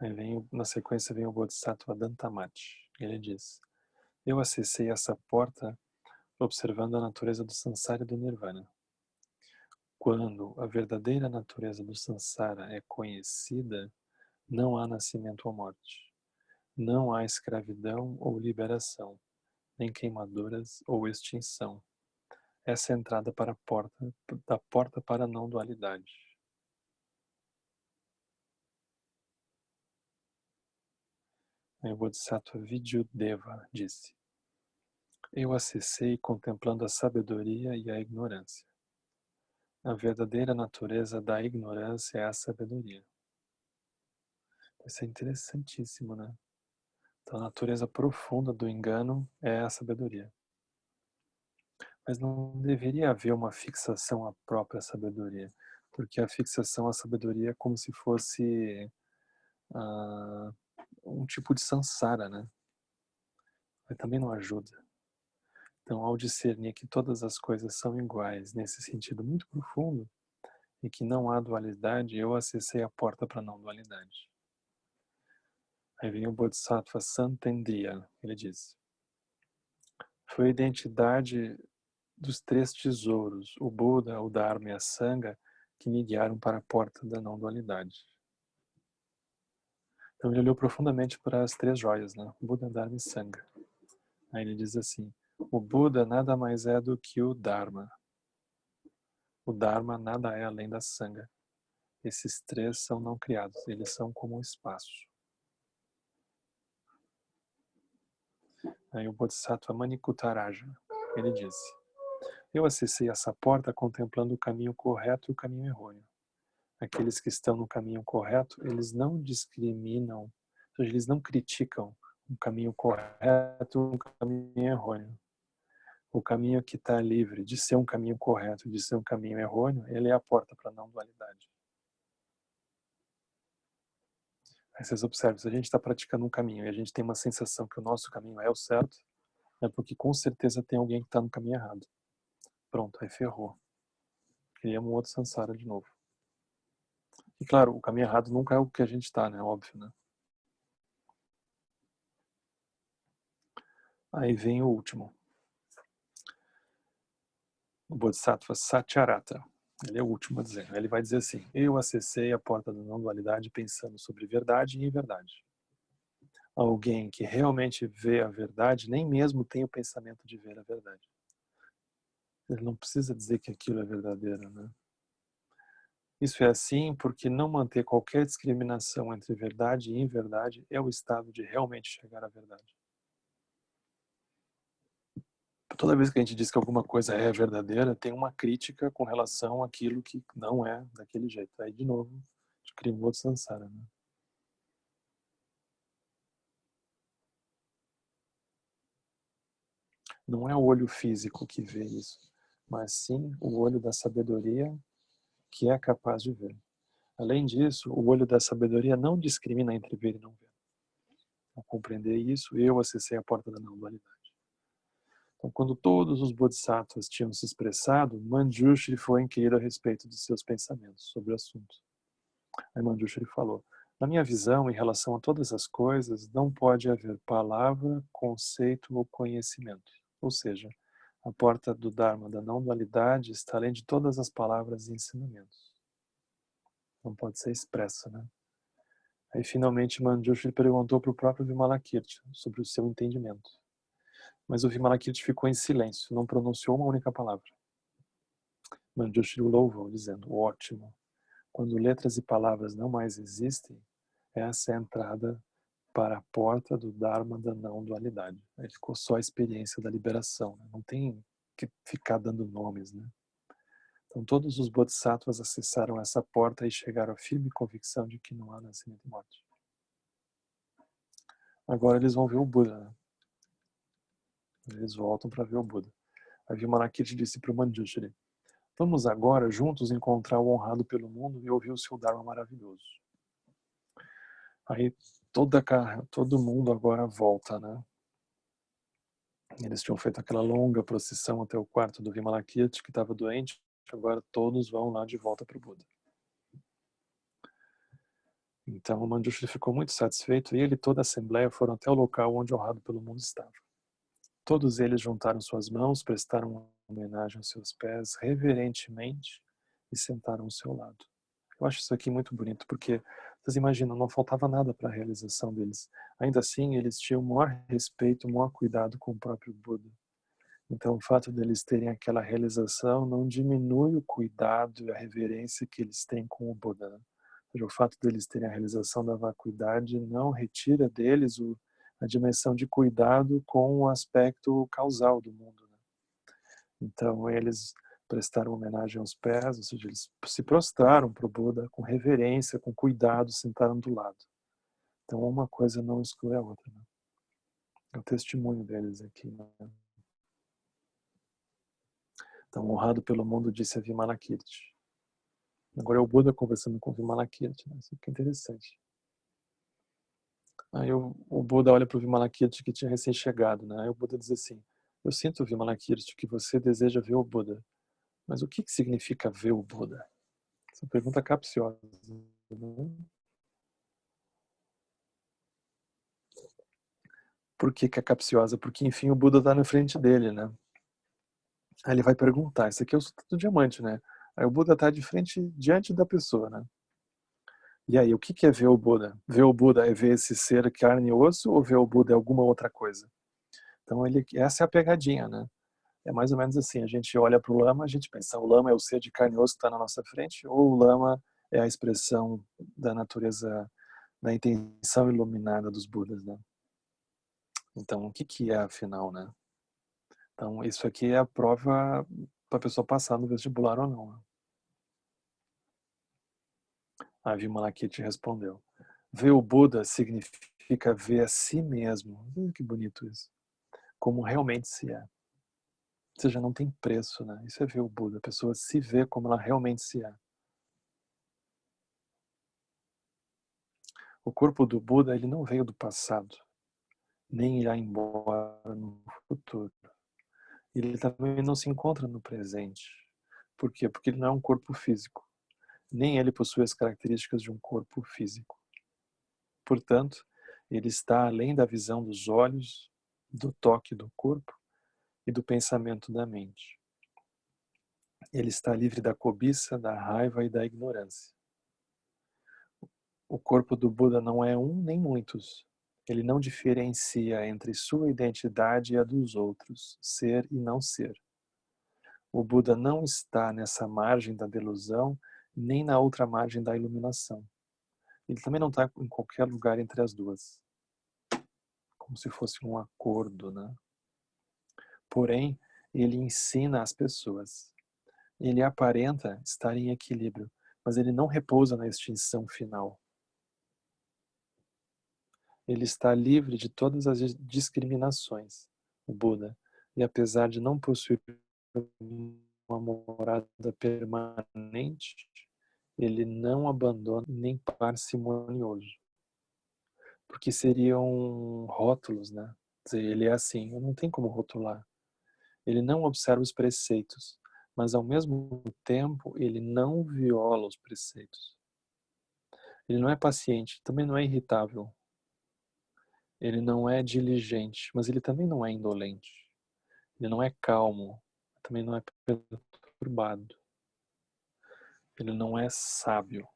Aí na sequência vem o Bodhisattva Dantamati. Ele diz: eu acessei essa porta observando a natureza do samsara e do nirvana. Quando a verdadeira natureza do samsara é conhecida, não há nascimento ou morte. Não há escravidão ou liberação, nem queimaduras ou extinção. Essa é a entrada para a porta, da porta para a não dualidade. Aí o Bodhisattva Vidyudeva disse: eu acessei contemplando a sabedoria e a ignorância. A verdadeira natureza da ignorância é a sabedoria. Isso é interessantíssimo, né? Então, a natureza profunda do engano é a sabedoria. Mas não deveria haver uma fixação à própria sabedoria, porque a fixação à sabedoria é como se fosse um tipo de samsara, né? Mas também não ajuda. Então, ao discernir que todas as coisas são iguais nesse sentido muito profundo e que não há dualidade, eu acessei a porta para a não dualidade. Aí vem o Bodhisattva Santendriya, ele diz: foi a identidade dos três tesouros, o Buda, o Dharma e a Sangha, que me guiaram para a porta da não dualidade. Então ele olhou profundamente para as três joias, né? Buda, Dharma e Sangha. Aí ele diz assim: o Buda nada mais é do que o Dharma. O Dharma nada é além da Sangha. Esses três são não criados, eles são como um espaço. Aí o Bodhisattva Manikuttaraja, ele disse: eu acessei essa porta contemplando o caminho correto e o caminho errôneo. Aqueles que estão no caminho correto, eles não discriminam, ou seja, eles não criticam um caminho correto e um caminho errôneo. O caminho que está livre de ser um caminho correto e de ser um caminho errôneo, ele é a porta para a não dualidade. Aí vocês observam, se a gente está praticando um caminho e a gente tem uma sensação que o nosso caminho é o certo, é porque com certeza tem alguém que está no caminho errado. Pronto, aí ferrou. Criamos um outro samsara de novo. E claro, o caminho errado nunca é o que a gente está, né? Óbvio, né? Aí vem o último. O Bodhisattva Satyarata. Ele é o último a dizer. Ele vai dizer assim: eu acessei a porta da não-dualidade pensando sobre verdade e inverdade. Alguém que realmente vê a verdade nem mesmo tem o pensamento de ver a verdade. Ele não precisa dizer que aquilo é verdadeiro, né? Isso é assim porque não manter qualquer discriminação entre verdade e inverdade é o estado de realmente chegar à verdade. Toda vez que a gente diz que alguma coisa é verdadeira, tem uma crítica com relação àquilo que não é daquele jeito. Aí, de novo, a gente cria um outro samsara, né? Não é o olho físico que vê isso, mas sim o olho da sabedoria que é capaz de ver. Além disso, o olho da sabedoria não discrimina entre ver e não ver. Ao compreender isso, eu acessei a porta da não-dualidade. Então, quando todos os bodhisattvas tinham se expressado, Manjushri foi inquirido a respeito dos seus pensamentos sobre o assunto. Aí Manjushri falou: na minha visão, em relação a todas as coisas, não pode haver palavra, conceito ou conhecimento. Ou seja, a porta do Dharma, da não-dualidade, está além de todas as palavras e ensinamentos. Não pode ser expressa, né? Aí, finalmente, Manjushri perguntou para o próprio Vimalakirti sobre o seu entendimento. Mas o Vimalakirti ficou em silêncio, não pronunciou uma única palavra. Manjushri o louvou, dizendo: ótimo. Quando letras e palavras não mais existem, essa é a entrada para a porta do Dharma da não-dualidade. Aí ficou só a experiência da liberação. Né? Não tem que ficar dando nomes. Né? Então todos os bodhisattvas acessaram essa porta e chegaram à firme convicção de que não há nascimento e morte. Agora eles vão ver o Buda, né? Eles voltam para ver o Buda. Aí Vimalakirti disse para o Manjushri: vamos agora juntos encontrar o honrado pelo mundo e ouvir o seu Dharma maravilhoso. Aí todo mundo agora volta, né? Eles tinham feito aquela longa procissão até o quarto do Vimalakirti, que estava doente. Agora todos vão lá de volta para o Buda. Então o Manjushri ficou muito satisfeito e ele e toda a assembleia foram até o local onde o honrado pelo mundo estava. Todos eles juntaram suas mãos, prestaram homenagem aos seus pés reverentemente e sentaram ao seu lado. Eu acho isso aqui muito bonito, porque vocês imaginam, não faltava nada para a realização deles. Ainda assim, eles tinham o maior respeito, o maior cuidado com o próprio Buda. Então, o fato deles terem aquela realização não diminui o cuidado e a reverência que eles têm com o Buda. Né? Ou seja, o fato deles terem a realização da vacuidade não retira deles a dimensão de cuidado com o aspecto causal do mundo. Né? Então, eles prestaram homenagem aos pés, ou seja, eles se prostraram para o Buda com reverência, com cuidado, sentaram do lado. Então, uma coisa não exclui a outra. Né? É o testemunho deles aqui. Né? Então, honrado pelo mundo, disse a Vimalakirti. Agora é o Buda conversando com o Vimalakirti. Né? Isso aqui é interessante. Aí o Buda olha para o Vimalakirti que tinha recém-chegado. Né? Aí o Buda diz assim: eu sinto, Vimalakirti, que você deseja ver o Buda. Mas o que significa ver o Buda? Essa pergunta capciosa. Né? Por que é capciosa? Porque, enfim, o Buda está na frente dele, né? Aí ele vai perguntar, isso aqui é o Sutra do Diamante, né? Aí o Buda está de frente, diante da pessoa, né? E aí, o que é ver o Buda? Ver o Buda é ver esse ser carne e osso ou ver o Buda é alguma outra coisa? Então, essa é a pegadinha, né? É mais ou menos assim, a gente olha para o lama, a gente pensa, o lama é o ser de carne e osso que está na nossa frente, ou o lama é a expressão da natureza, da intenção iluminada dos Budas, né? Então, o que é afinal, né? Então, isso aqui é a prova para a pessoa passar no vestibular ou não. Né? A Vimalakirti respondeu: ver o Buda significa ver a si mesmo. Que bonito isso. Como realmente se é. Ou seja, não tem preço, né? Isso é ver o Buda. A pessoa se vê como ela realmente se é. O corpo do Buda, ele não veio do passado, nem irá embora no futuro. Ele também não se encontra no presente. Por quê? Porque ele não é um corpo físico. Nem ele possui as características de um corpo físico. Portanto, ele está além da visão dos olhos, do toque do corpo e do pensamento da mente. Ele está livre da cobiça, da raiva e da ignorância. O corpo do Buda não é um nem muitos. Ele não diferencia entre sua identidade e a dos outros, ser e não ser. O Buda não está nessa margem da delusão, nem na outra margem da iluminação. Ele também não está em qualquer lugar entre as duas. Como se fosse um acordo, né? Porém, ele ensina as pessoas. Ele aparenta estar em equilíbrio, mas ele não repousa na extinção final. Ele está livre de todas as discriminações, o Buda, e apesar de não possuir uma morada permanente, ele não abandona nem parcimonioso, porque seriam rótulos, né? Quer dizer, ele é assim, não tem como rotular. Ele não observa os preceitos, mas ao mesmo tempo ele não viola os preceitos. Ele não é paciente, também não é irritável. Ele não é diligente, mas ele também não é indolente. Ele não é calmo, também não é perturbado. Ele não é sábio,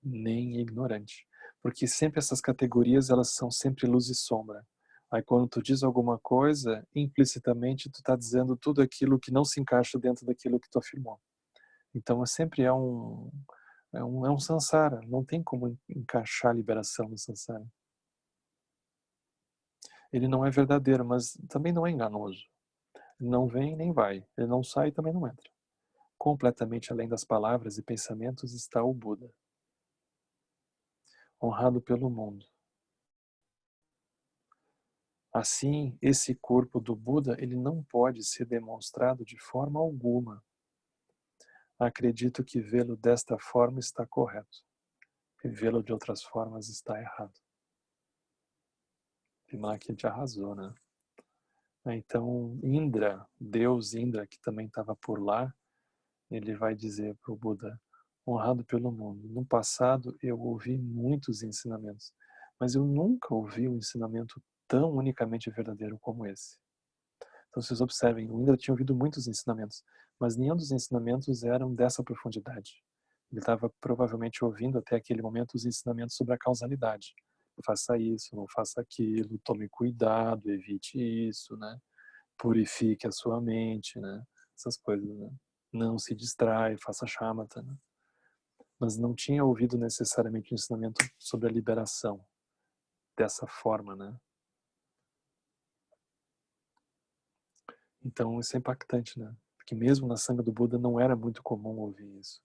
nem ignorante. Porque sempre essas categorias, elas são sempre luz e sombra. Aí quando tu diz alguma coisa, implicitamente tu está dizendo tudo aquilo que não se encaixa dentro daquilo que tu afirmou. Então sempre é um samsara, não tem como encaixar a liberação no samsara. Ele não é verdadeiro, mas também não é enganoso. Ele não vem nem vai, ele não sai e também não entra. Completamente além das palavras e pensamentos está o Buda, honrado pelo mundo. Assim, esse corpo do Buda, ele não pode ser demonstrado de forma alguma. Acredito que vê-lo desta forma está correto, e vê-lo de outras formas está errado. Vimalakirti arrasou, né? Então, Indra, Deus Indra, que também estava por lá, ele vai dizer para o Buda, honrado pelo mundo, no passado eu ouvi muitos ensinamentos, mas eu nunca ouvi um ensinamento tão unicamente verdadeiro como esse. Então vocês observem, o Indra tinha ouvido muitos ensinamentos, mas nenhum dos ensinamentos eram dessa profundidade. Ele estava provavelmente ouvindo até aquele momento os ensinamentos sobre a causalidade. Faça isso, não faça aquilo, tome cuidado, evite isso, né? Purifique a sua mente, né? Essas coisas, né? Não se distrai, faça shamatha, né? Mas não tinha ouvido necessariamente o ensinamento sobre a liberação dessa forma, né? Então isso é impactante, né? Porque mesmo na Sangha do Buda não era muito comum ouvir isso.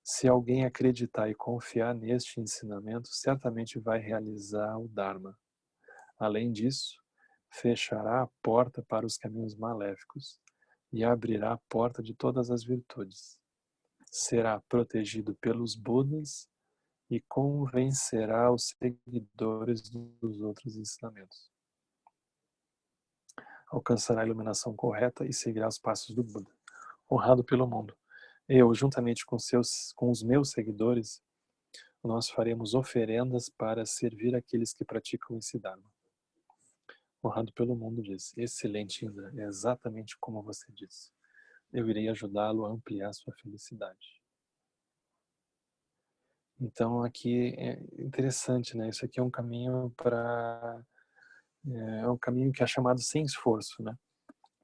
Se alguém acreditar e confiar neste ensinamento, certamente vai realizar o Dharma. Além disso, fechará a porta para os caminhos maléficos e abrirá a porta de todas as virtudes. Será protegido pelos Budas e convencerá os seguidores dos outros ensinamentos. Alcançará a iluminação correta e seguirá os passos do Buda. Honrado pelo mundo. Eu, juntamente com os meus seguidores, nós faremos oferendas para servir aqueles que praticam esse Dharma. Honrado pelo mundo diz, excelente Indra, é exatamente como você disse. Eu irei ajudá-lo a ampliar sua felicidade. Então aqui é interessante, né? Isso aqui é um caminho é um caminho que é chamado sem esforço, né?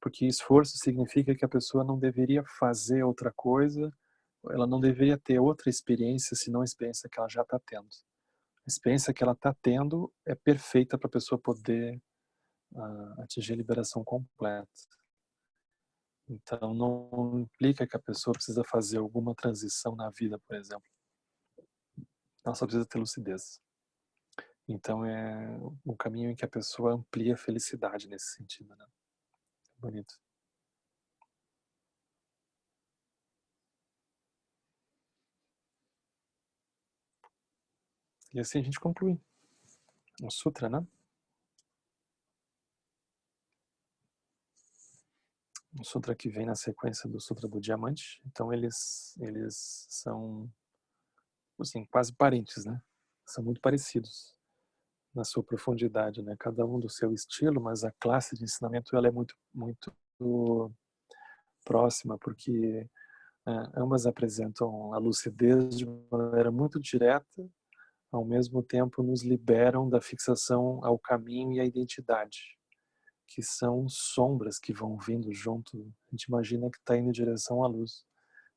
Porque esforço significa que a pessoa não deveria fazer outra coisa, ela não deveria ter outra experiência senão a experiência que ela já está tendo. A experiência que ela está tendo é perfeita para a pessoa poder atingir a liberação completa. Então não implica que a pessoa precisa fazer alguma transição na vida, por exemplo. Ela só precisa ter lucidez. Então é um caminho em que a pessoa amplia a felicidade nesse sentido, né? Bonito. E assim a gente conclui o Sutra, né? Um sutra que vem na sequência do Sutra do Diamante. Então eles são assim, quase parentes, né? São muito parecidos na sua profundidade, né? Cada um do seu estilo, mas a classe de ensinamento ela é muito próxima, porque ambas apresentam a lucidez de maneira muito direta, ao mesmo tempo nos liberam da fixação ao caminho e à identidade, que são sombras que vão vindo junto. A gente imagina que está indo em direção à luz,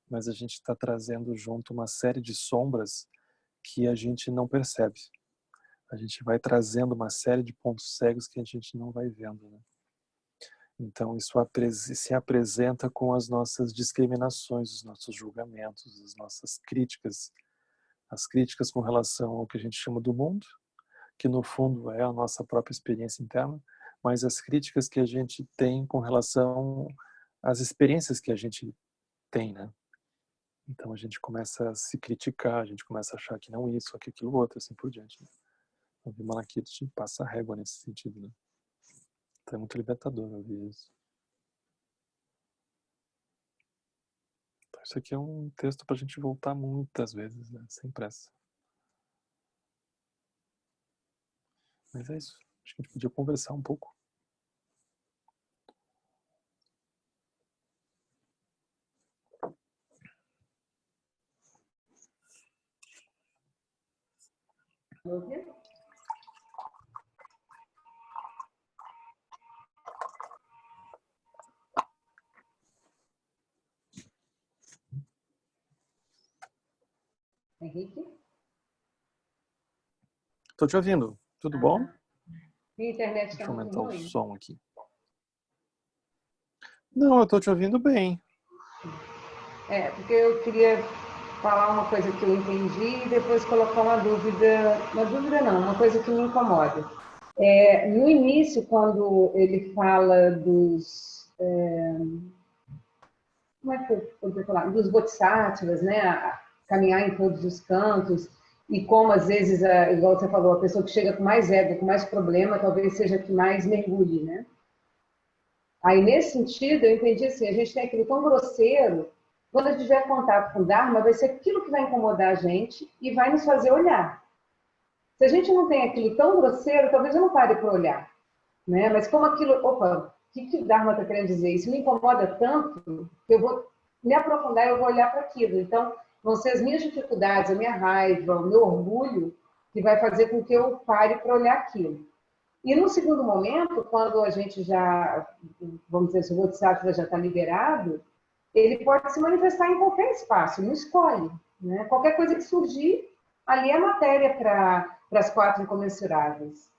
mas a gente está trazendo junto uma série de sombras que a gente não percebe. A gente vai trazendo uma série de pontos cegos que a gente não vai vendo, né? Então isso se apresenta com as nossas discriminações, os nossos julgamentos, as nossas críticas, as críticas com relação ao que a gente chama do mundo, que no fundo é a nossa própria experiência interna, mas as críticas que a gente tem com relação às experiências que a gente tem, né? Então a gente começa a se criticar, a gente começa a achar que não isso, que aquilo outro, assim por diante, né? O Vimalakirti passa a régua nesse sentido, né? Então é muito libertador ouvir isso. Então isso aqui é um texto para a gente voltar muitas vezes, né? Sem pressa. Mas é isso. Acho que a gente podia conversar um pouco. Henrique? Estou te ouvindo. Tudo bom? Minha internet está Deixa eu muito aumentar o ruim. som aqui. Não, eu estou te ouvindo bem. Porque eu queria falar uma coisa que eu entendi e depois colocar uma dúvida não, uma coisa que me incomoda. No início, quando ele fala dos... como é que eu poderia falar? Dos bodhisattvas, né? A caminhar em todos os cantos, e como às vezes, igual você falou, a pessoa que chega com mais ego, com mais problema, talvez seja a que mais mergulhe, né? Aí, nesse sentido, eu entendi assim, a gente tem aquilo tão grosseiro, quando a gente tiver contato com o Dharma, vai ser aquilo que vai incomodar a gente e vai nos fazer olhar. Se a gente não tem aquilo tão grosseiro, talvez eu não pare para olhar, né? Mas como aquilo, opa, o que o Dharma está querendo dizer? Isso me incomoda tanto que eu vou me aprofundar e eu vou olhar para aquilo. Então, vão ser as minhas dificuldades, a minha raiva, o meu orgulho, que vai fazer com que eu pare para olhar aquilo. E no segundo momento, quando a gente já, vamos dizer, se o Bodhisattva já está liberado, ele pode se manifestar em qualquer espaço, não escolhe, né? Qualquer coisa que surgir, ali é matéria para as quatro incomensuráveis,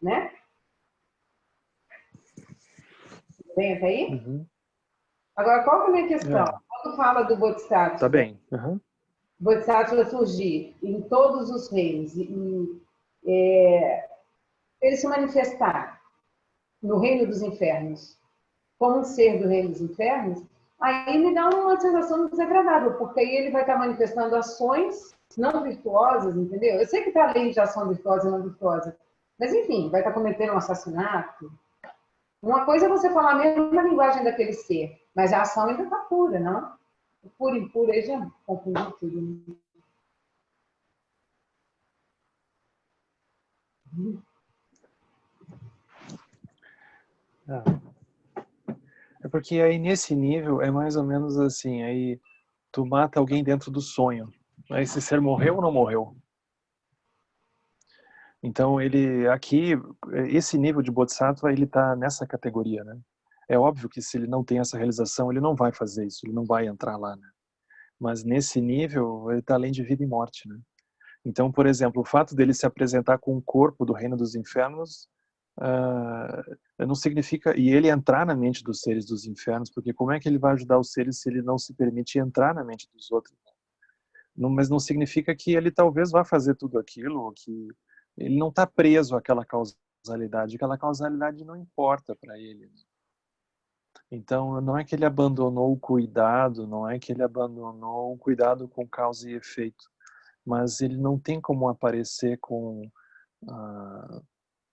né? Bem até aí? Uhum. Agora, qual que é a minha questão? É, Quando fala do tá Bodhisattva, bem. Uhum. Bodhisattva surgir em todos os reinos e ele se manifestar no reino dos infernos como um ser do reino dos infernos, aí me dá uma sensação desagradável, porque aí ele vai estar manifestando ações não virtuosas, entendeu? Eu sei que está além de ação virtuosa e não virtuosa, mas enfim, vai estar cometendo um assassinato. Uma coisa é você falar a mesma linguagem daquele ser, mas a ação ainda está pura, não? O puro e impuro aí já confundiu tudo. É porque aí nesse nível é mais ou menos assim, aí tu mata alguém dentro do sonho. Aí esse ser morreu ou não morreu? Então ele aqui, esse nível de Bodhisattva, ele está nessa categoria, né? É óbvio que se ele não tem essa realização, ele não vai fazer isso, ele não vai entrar lá, né? Mas nesse nível, ele está além de vida e morte, né? Então, por exemplo, o fato dele se apresentar com o corpo do reino dos infernos não significa, e ele entrar na mente dos seres dos infernos, porque como é que ele vai ajudar os seres se ele não se permite entrar na mente dos outros? Não, mas não significa que ele talvez vá fazer tudo aquilo, ou que ele não está preso àquela causalidade, aquela causalidade não importa para ele. Então, não é que ele abandonou o cuidado, não é que ele abandonou o cuidado com causa e efeito, mas ele não tem como aparecer com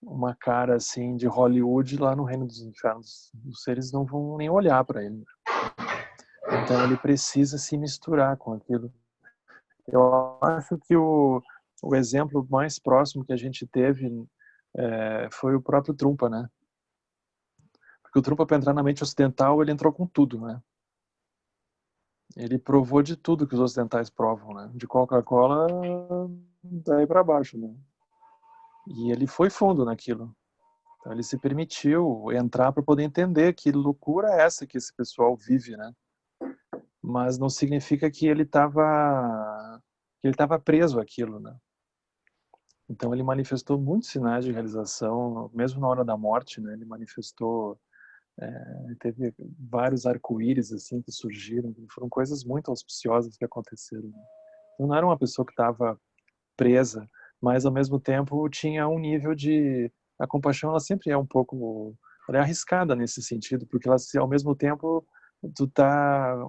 uma cara assim de Hollywood lá no reino dos infernos. Os seres não vão nem olhar para ele. Então, ele precisa se misturar com aquilo. Eu acho que o exemplo mais próximo que a gente teve foi o próprio Trumpa, né? Porque o Trumpa, para entrar na mente ocidental, ele entrou com tudo, né? Ele provou de tudo que os ocidentais provam, né? De Coca-Cola daí para baixo, né? E ele foi fundo naquilo. Então ele se permitiu entrar para poder entender que loucura é essa que esse pessoal vive, né? Mas não significa que ele estava preso àquilo, né? Então ele manifestou muitos sinais de realização, mesmo na hora da morte, né? Ele manifestou, teve vários arco-íris assim que surgiram, foram coisas muito auspiciosas que aconteceram. Né? Então não era uma pessoa que estava presa, mas ao mesmo tempo tinha um nível de a compaixão, ela sempre é um pouco, ela é arriscada nesse sentido, porque ela ao mesmo tempo tu tá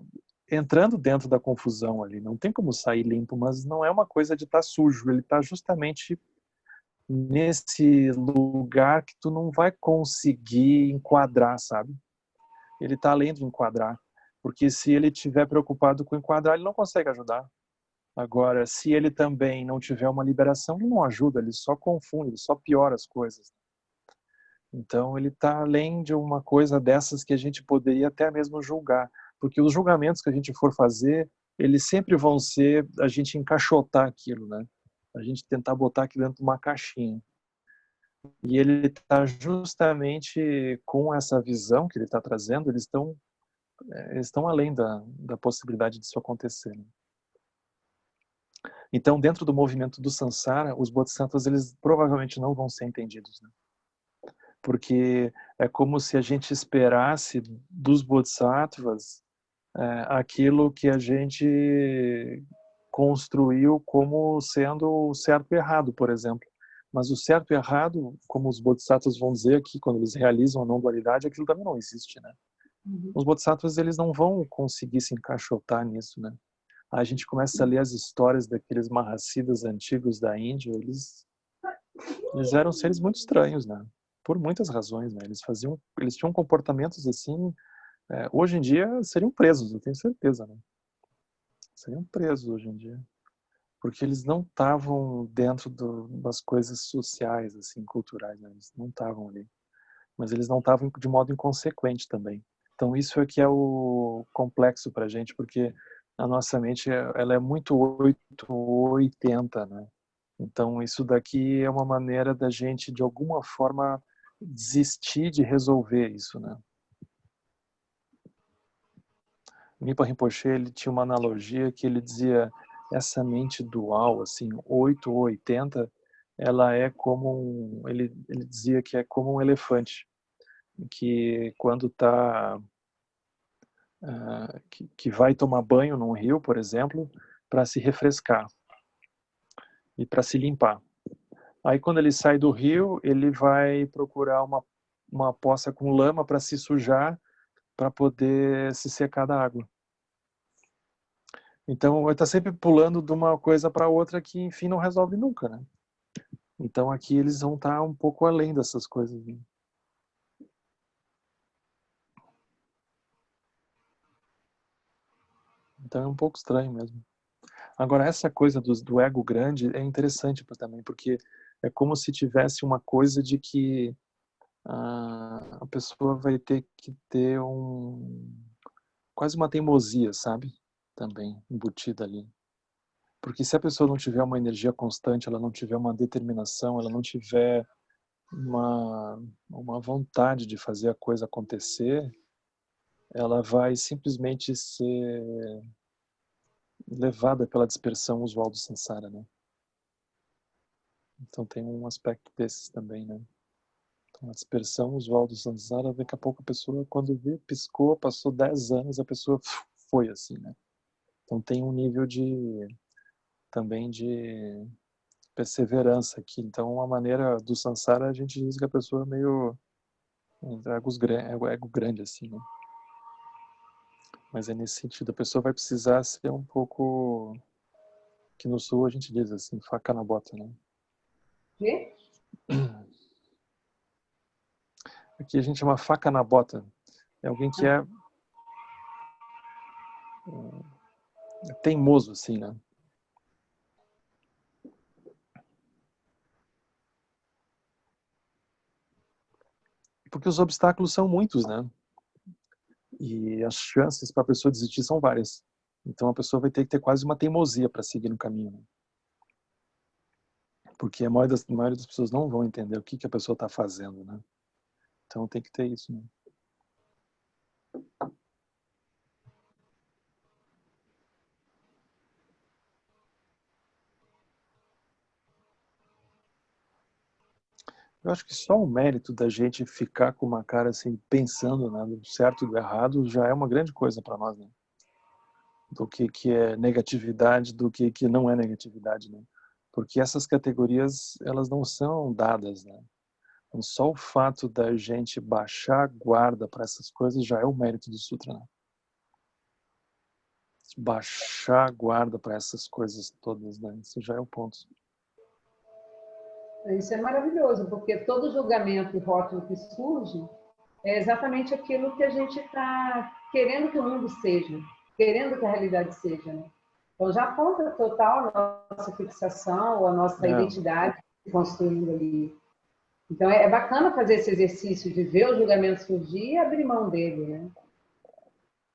entrando dentro da confusão ali, não tem como sair limpo, mas não é uma coisa de estar sujo, ele está justamente nesse lugar que tu não vai conseguir enquadrar, sabe? Ele está além de enquadrar, porque se ele estiver preocupado com enquadrar, ele não consegue ajudar. Agora, se ele também não tiver uma liberação, ele não ajuda, ele só confunde, ele só piora as coisas. Então, ele está além de uma coisa dessas que a gente poderia até mesmo julgar, porque os julgamentos que a gente for fazer, eles sempre vão ser a gente encaixotar aquilo, né? A gente tentar botar aquilo dentro de uma caixinha. E ele está justamente com essa visão que ele está trazendo, eles estão além da possibilidade disso acontecer. Né? Então, dentro do movimento do Sansara, os Bodhisattvas, eles provavelmente não vão ser entendidos, né? Porque é como se a gente esperasse dos Bodhisattvas aquilo que a gente construiu como sendo certo e errado, por exemplo. Mas o certo e errado, como os bodhisattvas vão dizer aqui, quando eles realizam a não-dualidade, aquilo também não existe, né? Os bodhisattvas, eles não vão conseguir se encaixotar nisso, né? A gente começa a ler as histórias daqueles Mahasiddhas antigos da Índia, eles eram seres muito estranhos, né? Por muitas razões, né? Eles tinham comportamentos assim, hoje em dia seriam presos, eu tenho certeza, né? Seriam presos hoje em dia. Porque eles não estavam dentro das coisas sociais, assim, culturais, né? Eles não estavam ali. Mas eles não estavam de modo inconsequente também. Então isso é que é o complexo para a gente, porque a nossa mente ela é muito 880, né? Então isso daqui é uma maneira da gente, de alguma forma, desistir de resolver isso, né? Mipa Rinpoche, ele tinha uma analogia que ele dizia, essa mente dual, assim, 8 ou 80, ela é como ele dizia que é como um elefante, que quando está que vai tomar banho num rio, por exemplo, para se refrescar e para se limpar. Aí quando ele sai do rio, ele vai procurar uma poça com lama para se sujar, para poder se secar da água. Então vai estar sempre pulando de uma coisa para outra que, enfim, não resolve nunca, né? Então aqui eles vão estar um pouco além dessas coisas, né? Então é um pouco estranho mesmo. Agora, essa coisa do ego grande é interessante também, porque é como se tivesse uma coisa de que a pessoa vai ter que ter quase uma teimosia, sabe? Também embutida ali. Porque se a pessoa não tiver uma energia constante, ela não tiver uma determinação, ela não tiver uma vontade de fazer a coisa acontecer, ela vai simplesmente ser levada pela dispersão usual do samsara, né? Então tem um aspecto desses também, né? Então, a dispersão usual do samsara, daqui a pouco a pessoa, quando vê, piscou, passou 10 anos, a pessoa foi assim, né? Então tem um nível também de perseverança aqui. Então, a maneira do samsara, a gente diz que a pessoa é meio ego grande, assim, né? Mas é nesse sentido, a pessoa vai precisar ser um pouco, que no sul a gente diz assim, faca na bota, né? Quê? Aqui a gente chama faca na bota. É alguém que é teimoso, assim, né? Porque os obstáculos são muitos, né? E as chances para a pessoa desistir são várias. Então a pessoa vai ter que ter quase uma teimosia para seguir no caminho, né? Porque a maioria das pessoas não vão entender o que a pessoa está fazendo, né? Então tem que ter isso, né? Eu acho que só o mérito da gente ficar com uma cara assim, pensando, né, do certo e do errado, já é uma grande coisa para nós, né? Do que é negatividade, do que não é negatividade, né? Porque essas categorias, elas não são dadas, né? Então, só o fato da gente baixar a guarda para essas coisas já é o mérito do Sutra, né? Baixar a guarda para essas coisas todas, né? Isso já é o ponto. Isso é maravilhoso, porque todo julgamento e rótulo que surge é exatamente aquilo que a gente está querendo que o mundo seja, querendo que a realidade seja. Né? Então já aponta total a nossa fixação, a nossa É. identidade construindo ali. Então é bacana fazer esse exercício de ver o julgamento surgir e abrir mão dele, né?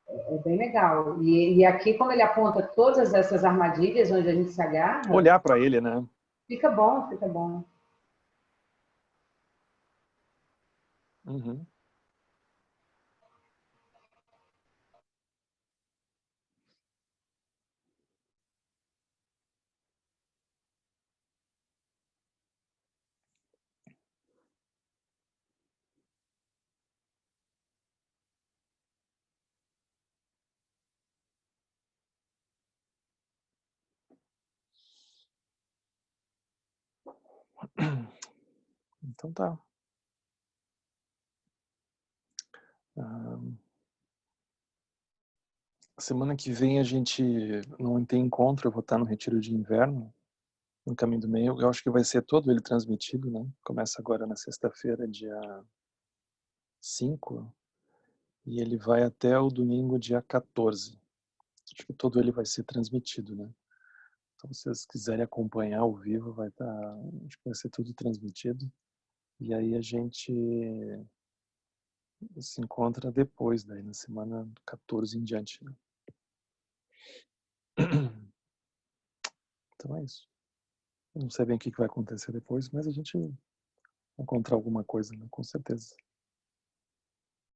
É bem legal. E aqui, como ele aponta todas essas armadilhas onde a gente se agarra, Olhar para ele, né? fica bom, fica bom. Uhum. Então tá. Ah, semana que vem a gente não tem encontro, eu vou estar no retiro de inverno, no Caminho do Meio. Eu acho que vai ser todo ele transmitido, né? Começa agora na sexta-feira, dia 5, e ele vai até o domingo, dia 14. Acho que todo ele vai ser transmitido, né? Então, se vocês quiserem acompanhar ao vivo, vai estar, acho que vai ser tudo transmitido. E aí a gente se encontra depois, daí na semana 14 em diante, né? Então é isso. Eu não sei bem o que vai acontecer depois, mas a gente vai encontrar alguma coisa, né? Com certeza.